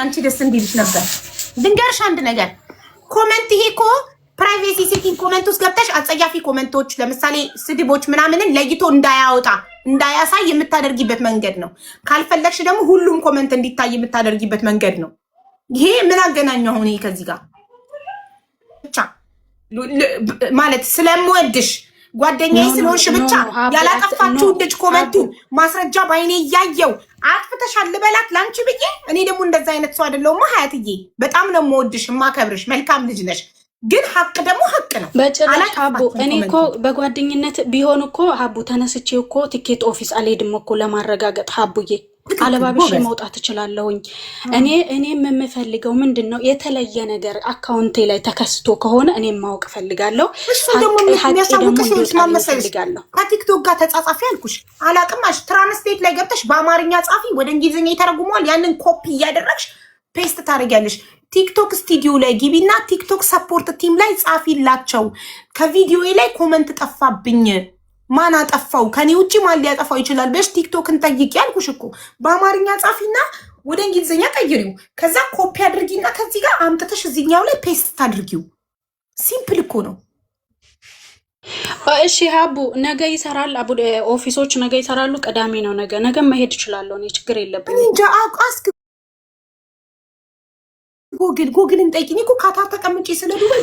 አንቺ ደስ እንዲልሽ ነበር ልንገርሽ አንድ ነገር ኮሜንት ይሄ እኮ ፕራይቬሲ ሴቲንግ ኮሜንት ውስጥ ገብተሽ አጸያፊ ኮሜንቶች ለምሳሌ ስድቦች ምናምንን ለይቶ እንዳያሳይ የምታደርጊበት መንገድ ነው ካልፈለግሽ ደግሞ ሁሉም ኮሜንት እንዲታይ የምታደርጊበት መንገድ ነው ይሄ ምን አገናኘው አሁን ይሄ ከዚህ ጋር ብቻ ማለት ስለምወድሽ ጓደኛዬ ስለሆንሽ ብቻ ያላጠፋችሁ ልጅ ኮሜንቱ ማስረጃ ባይኔ ያያየው አጥፍተሻል ልበላት ላንቺ ብዬ እኔ ደግሞ እንደዛ አይነት ሰው አይደለሁም ሀያትዬ በጣም ነው የምወድሽ ማከብርሽ መልካም ልጅ ነሽ ግን ሀቅ ደግሞ ሀቅ ነው በጭራሽ ሀቡ እኔ እኮ በጓደኝነት ቢሆን እኮ ሀቡ ተነስቼ እኮ ቲኬት ኦፊስ አልሄድም እኮ ለማረጋገጥ ሀቡዬ አለባብሽ መውጣት እችላለሁኝ እኔም የምፈልገው ምንድነው የተለየ ነገር አካውንቴ ላይ ተከስቶ ከሆነ እኔም ማወቅ ፈልጋለሁ እሱ ደግሞ የሚያሳውቅሽ ማመሰልጋለሁ ከቲክቶክ ጋር ተጻጻፊ አልኩሽ አላቅማሽ ትራንስሌት ላይ ገብተሽ በአማርኛ ጻፊ ወደ እንግሊዝኛ ይተረጉመዋል ያንን ኮፒ እያደረግሽ ፔስት ታደርጊያለሽ ቲክቶክ ስቱዲዮ ላይ ግቢና ቲክቶክ ሰፖርት ቲም ላይ ጻፊላቸው ከቪዲዮ ላይ ኮሜንት ጠፋብኝ ማን አጠፋው ከኔ ውጪ ማን ሊያጠፋው ይችላል በሽ ቲክቶክን ጠይቂ ያልኩሽ እኮ በአማርኛ ጻፊና ወደ እንግሊዝኛ ቀይሪው ከዛ ኮፒ አድርጊና ከዚህ ጋር አምጥተሽ እዚህኛው ላይ ፔስት አድርጊው ሲምፕል እኮ ነው እሺ ሀቡ ነገ ይሰራል ኦፊሶች ነገ ይሰራሉ ቅዳሜ ነው ነገ መሄድ እችላለሁ እኔ ችግር የለብኝም እንጃ አስክ ጎግልን ጠይቂኝ እኮ ካታር ተቀምጬ ስለዱባይ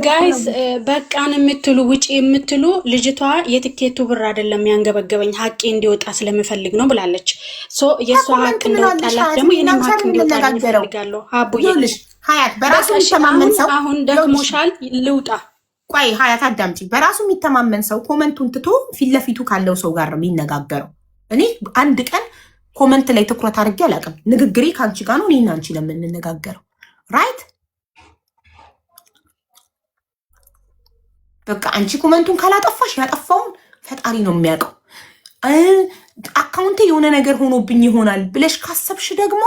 ጋይስ በቃን የምትሉ ውጪ የምትሉ ልጅቷ የትኬቱ ብር አይደለም ያንገበገበኝ ሀቄ እንዲወጣ ስለምፈልግ ነው ብላለች ሶ የሷ ሀቅ እንደወጣላት ደግሞ የኔም ሀቅ እንዲወጣ ፈልጋለሁ ሀቡዬ ሀያት በራሱ የሚተማመን ሰው አሁን ደክሞሻል ልውጣ ቆይ ሀያት አዳምጪ በራሱ የሚተማመን ሰው ኮመንቱን ትቶ ፊት ለፊቱ ካለው ሰው ጋር ነው የሚነጋገረው እኔ አንድ ቀን ኮመንት ላይ ትኩረት አድርጌ አላውቅም ንግግሬ ካንቺ ጋር ነው እኔና አንቺ ለምንነጋገረው ራይት በቃ አንቺ ኮመንቱን ካላጠፋሽ ያጠፋውን ፈጣሪ ነው የሚያውቀው አካውንቴ የሆነ ነገር ሆኖብኝ ይሆናል ብለሽ ካሰብሽ ደግሞ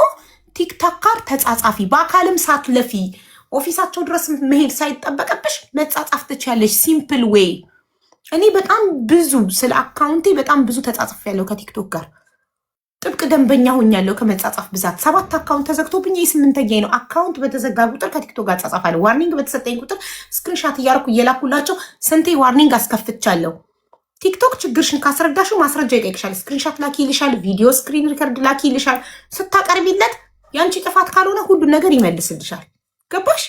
ቲክቶክ ጋር ተጻጻፊ በአካልም ሳትለፊ ኦፊሳቸው ድረስ መሄድ ሳይጠበቅብሽ መጻጻፍ ትችያለሽ ሲምፕል ዌይ እኔ በጣም ብዙ ስለ አካውንቴ በጣም ብዙ ተጻጽፌያለሁ ከቲክቶክ ጋር ጥብቅ ደንበኛ ሆኛለሁ ከመጻጻፍ ብዛት 7 አካውንት ተዘግቶብኝ የ8ኛዬ ነው አካውንት በተዘጋ ቁጥር ከቲክቶክ ጋር ጻጻፋለሁ ዋርኒንግ በተሰጠኝ ቁጥር ስክሪንሻት እያደረኩ እየላኩላቸው ስንቴ ዋርኒንግ አስከፍቻለሁ ቲክቶክ ችግርሽን ካስረዳሽው ማስረጃ ይጠይቅሻል ስክሪንሻት ላኪ ይልሻል ቪዲዮ ስክሪን ሪከርድ ላኪ ይልሻል ስታቀርቢለት ያንቺ ጥፋት ካልሆነ ሁሉ ነገር ይመልስልሻል ገባሽ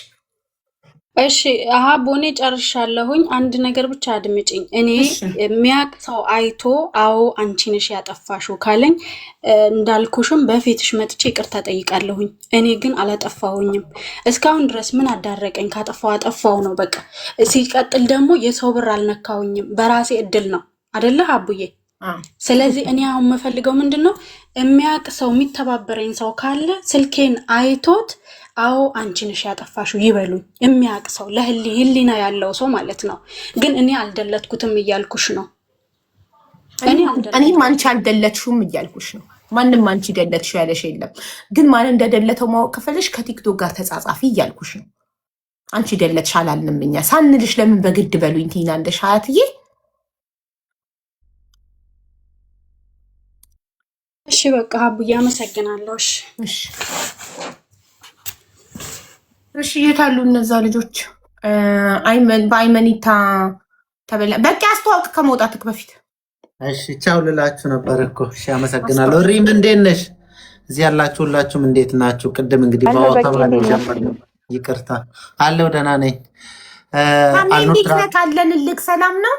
እሺ ሀቦኔ ጨርሻለሁኝ አንድ ነገር ብቻ አድምጪኝ እኔ የሚያቅ ሰው አይቶ አዎ አንቺ ነሽ ያጠፋሽው ካለኝ እንዳልኩሽም በፊትሽ መጥቼ ይቅርታ ጠይቃለሁኝ እኔ ግን አላጠፋሁኝም እስካሁን ድረስ ምን አዳረቀኝ ካጠፋው አጠፋው ነው በቃ ሲቀጥል ደግሞ የሰው ብር አልነካሁኝም በራሴ እድል ነው አይደለ ሀቡዬ ስለዚህ እኔ አሁን የምፈልገው ምንድነው የሚያውቅ ሰው የሚተባበረኝ ሰው ካለ ስልኬን አይቶት አዎ አንቺ ነሽ ያጠፋሽው ይበሉኝ። የሚያውቅ ሰው ለህሊና ያለው ሰው ማለት ነው። ግን እኔ አልደለትኩትም እያልኩሽ ነው። እኔም አንቺ አልደለትሽውም እያልኩሽ ነው። ማንም አንቺ ደለትሽው ያለሽ የለም። ግን ማን እንደደለተው ማወቅ ከፈለሽ ከቲክቶክ ጋር ተጻጻፊ እያልኩሽ ነው። አንቺ ደለትሽ አላልንም እኛ ሳንልሽ ለምን በግድ በሉኝ ትይናለሽ ሀያትዬ? እሺ በቃ ሀቡዬ አመሰግናለሁ። እሺ የት አሉ እነዛ ልጆች? በአይመኒታ ተበላ። በቃ አስተዋውቅ ከመውጣትክ በፊት። እሺ ቻው ልላችሁ ነበር እኮ። እሺ አመሰግናለሁ። ሪም እንዴት ነሽ? እዚህ ያላችሁ ሁላችሁም እንዴት ናችሁ? ቅድም እንግዲህ ባወጣው ይቅርታ አለው ደህና ነኝ። እንዴት ነህ? ካለንልክ ሰላም ነው።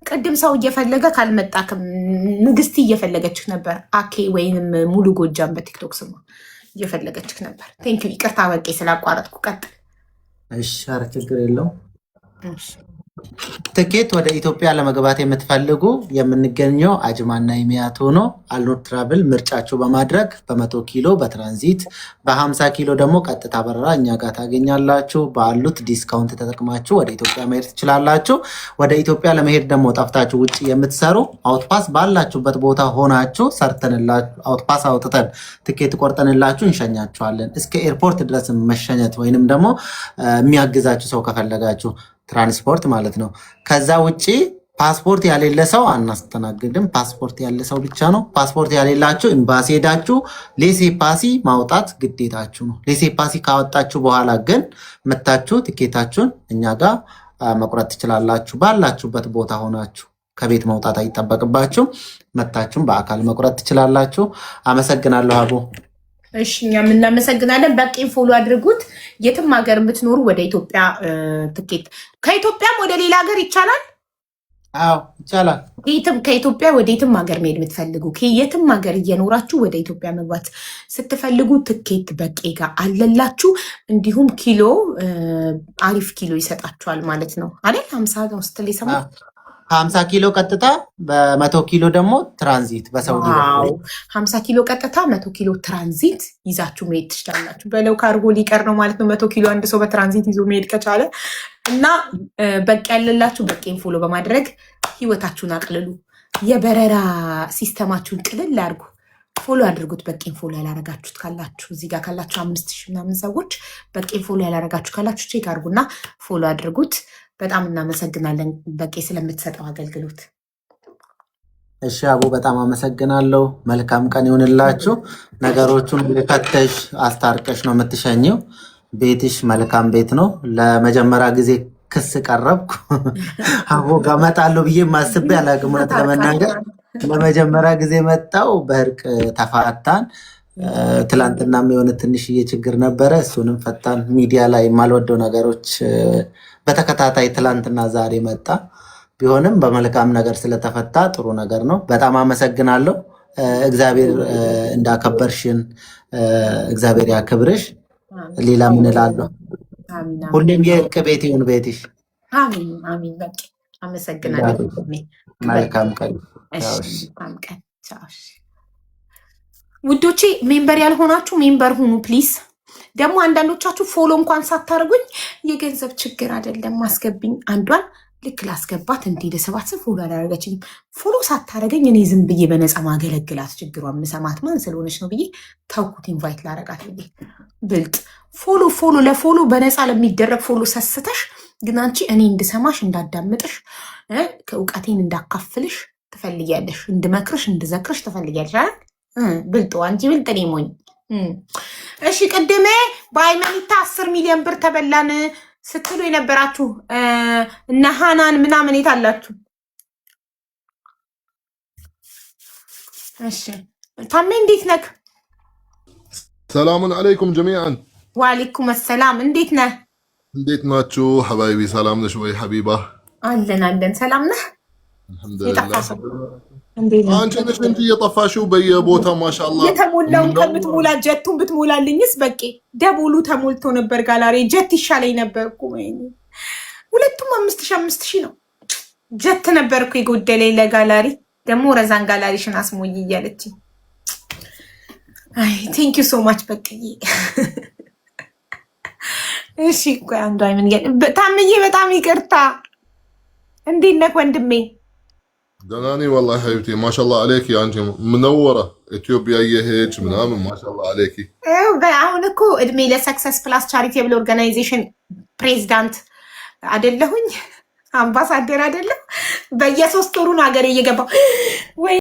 ቅድም ሰው እየፈለገ ካልመጣክም ንግስቲ እየፈለገችህ ነበር። አኬ ወይንም ሙሉ ጎጃም በቲክቶክ ስሙ እየፈለገችህ ነበር። ቴንክ ዩ ይቅርታ በቄ ስላቋረጥኩ። ቀጥል። እሺ ኧረ ችግር የለውም። ትኬት ወደ ኢትዮጵያ ለመግባት የምትፈልጉ የምንገኘው አጅማና የሚያት ሆኖ አልኖር ትራቭል ምርጫችሁ በማድረግ በ100 ኪሎ በትራንዚት በ50 ኪሎ ደግሞ ቀጥታ በረራ እኛ ጋር ታገኛላችሁ። ባሉት ዲስካውንት ተጠቅማችሁ ወደ ኢትዮጵያ መሄድ ትችላላችሁ። ወደ ኢትዮጵያ ለመሄድ ደግሞ ጠፍታችሁ ውጭ የምትሰሩ አውትፓስ ባላችሁበት ቦታ ሆናችሁ ሰርተንላችሁ አውትፓስ አውጥተን ትኬት ቆርጠንላችሁ እንሸኛችኋለን። እስከ ኤርፖርት ድረስ መሸኘት ወይንም ደግሞ የሚያግዛችሁ ሰው ከፈለጋችሁ ትራንስፖርት ማለት ነው። ከዛ ውጪ ፓስፖርት ያሌለ ሰው አናስተናግድም። ፓስፖርት ያለ ሰው ብቻ ነው። ፓስፖርት ያሌላችሁ ኤምባሲ ሄዳችሁ ሌሴ ፓሲ ማውጣት ግዴታችሁ ነው። ሌሴ ፓሲ ካወጣችሁ በኋላ ግን መታችሁ ትኬታችሁን እኛ ጋር መቁረጥ ትችላላችሁ። ባላችሁበት ቦታ ሆናችሁ ከቤት መውጣት አይጠበቅባችሁ። መታችሁም በአካል መቁረጥ ትችላላችሁ። አመሰግናለሁ አቦ። እሺ እኛም እናመሰግናለን። በቄን ፎሎ አድርጉት። የትም ሀገር የምትኖሩ ወደ ኢትዮጵያ ትኬት ከኢትዮጵያም ወደ ሌላ ሀገር ይቻላል። አዎ ይቻላል። ከኢትዮጵያ ወደ የትም ሀገር መሄድ የምትፈልጉ የትም ሀገር እየኖራችሁ ወደ ኢትዮጵያ መግባት ስትፈልጉ ትኬት በቄ ጋር አለላችሁ። እንዲሁም ኪሎ አሪፍ ኪሎ ይሰጣችኋል ማለት ነው አይደል? 50 ነው ስትል የሰማ 50 ኪሎ ቀጥታ በ100 ኪሎ ደግሞ ትራንዚት በሳውዲ 50 ኪሎ ቀጥታ 100 ኪሎ ትራንዚት ይዛችሁ መሄድ ትችላላችሁ። በለው ካርጎ ሊቀር ነው ማለት ነው። 100 ኪሎ አንድ ሰው በትራንዚት ይዞ መሄድ ከቻለ እና በቂ ያለላችሁ በቄን ፎሎ በማድረግ ህይወታችሁን አቅልሉ። የበረራ ሲስተማችሁን ቅልል አድርጉ። ፎሎ አድርጉት። በቄን ፎሎ ያላረጋችሁት ካላችሁ እዚህ ጋር ካላችሁ 5000 ምናምን ሰዎች በቄን ፎሎ ያላረጋችሁ ካላችሁ ቼክ አድርጉና ፎሎ አድርጉት። በጣም እናመሰግናለን በቄ ስለምትሰጠው አገልግሎት። እሺ አቡ በጣም አመሰግናለሁ። መልካም ቀን ይሁንላችሁ። ነገሮቹን ከተሽ አስታርቀሽ ነው የምትሸኘው። ቤትሽ መልካም ቤት ነው። ለመጀመሪያ ጊዜ ክስ ቀረብኩ አቡ ጋር እመጣለሁ ብዬ ማስቤ አላውቅም። እውነት ለመናገር ለመጀመሪያ ጊዜ መጣው። በእርቅ ተፋታን። ትላንትናም የሆነ ትንሽዬ ችግር ነበረ፣ እሱንም ፈታን። ሚዲያ ላይ የማልወደው ነገሮች በተከታታይ ትላንትና ዛሬ መጣ። ቢሆንም በመልካም ነገር ስለተፈታ ጥሩ ነገር ነው። በጣም አመሰግናለሁ። እግዚአብሔር እንዳከበርሽን እግዚአብሔር ያክብርሽ። ሌላ ምን እላለሁ? ሁሌም የእርቅ ቤት ይሁን ቤትሽ። አሚን አሚን። በቃ አመሰግናለሁ። መልካም ቀን ውዶቼ። ሜምበር ያልሆናችሁ ሜምበር ሁኑ ፕሊዝ። ደግሞ አንዳንዶቻችሁ ፎሎ እንኳን ሳታደርጉኝ የገንዘብ ችግር አይደለም ማስገብኝ። አንዷን ልክ ላስገባት እንዲህ ለሰባት ሰው ፎሎ አላደረገችኝም። ፎሎ ሳታደርገኝ እኔ ዝም ብዬ በነፃ ማገለግላት ችግሯን ምሰማት ማን ስለሆነች ነው ብዬ ተውኩት። ኢንቫይት ላረጋት ብዬ ብልጥ ፎሎ ለፎሎ በነፃ ለሚደረግ ፎሎ ሰስተሽ ግን አንቺ እኔ እንድሰማሽ እንዳዳምጥሽ ከእውቀቴን እንዳካፍልሽ ትፈልጊያለሽ። እንድመክርሽ እንድዘክርሽ ትፈልጊያለሽ አይደል? ብልጥ አንቺ ብልጥ እኔ ሞኝ። እሺ ቅድሜ በአይመኒታ 10 ሚሊዮን ብር ተበላን ስትሉ የነበራችሁ እነ ሃናን ምናምን የት አላችሁ? እሺ ታሜ እንዴት ነህ? ሰላሙን አለይኩም ጀሚዓን። ወአለይኩም ሰላም። እንዴት ነህ? እንዴት ናችሁ ሐባይቢ? ሰላም ነሽ ወይ ሐቢባ? አለን። ሰላም ነህ? አልሐምዱሊላህ። አንቺ ነሽ እንጂ እየጠፋሽው በየቦታው ማሻአላህ። የተሞላውን ከምትሞላ ጀቱን ብትሞላልኝስ በቂ። ደቦሉ ተሞልቶ ነበር ጋላሪ። ጀት ይሻለኝ ነበር እኮ ሁለቱም 5000 ነው። ጀት ነበር እኮ የጎደለኝ ለጋላሪ። ደግሞ ረዛን ጋላሪሽን አስሞይ እያለች አይ ቴንክ ዩ ሶ ማች በቅዬ። እሺ ቆይ አንዱ አይምን ታምዬ በጣም ይቅርታ። እንዴት ነህ ወንድሜ? ደህና ነኝ ወላሂ ሀቢብቲ ማሻአላህ አለይኪ። አንቺ ምነወረ ኢትዮጵያ የሄድሽ ምናምን ማሻአላህ አለይኪ። አሁን እኮ እድሜ ለሰክሰስ ፕላስ ቻሪቴብል ኦርጋናይዜሽን ፕሬዚዳንት አይደለሁኝ አምባሳደር አይደለም። በየ3 ወሩ ሀገር እየገባው ወይ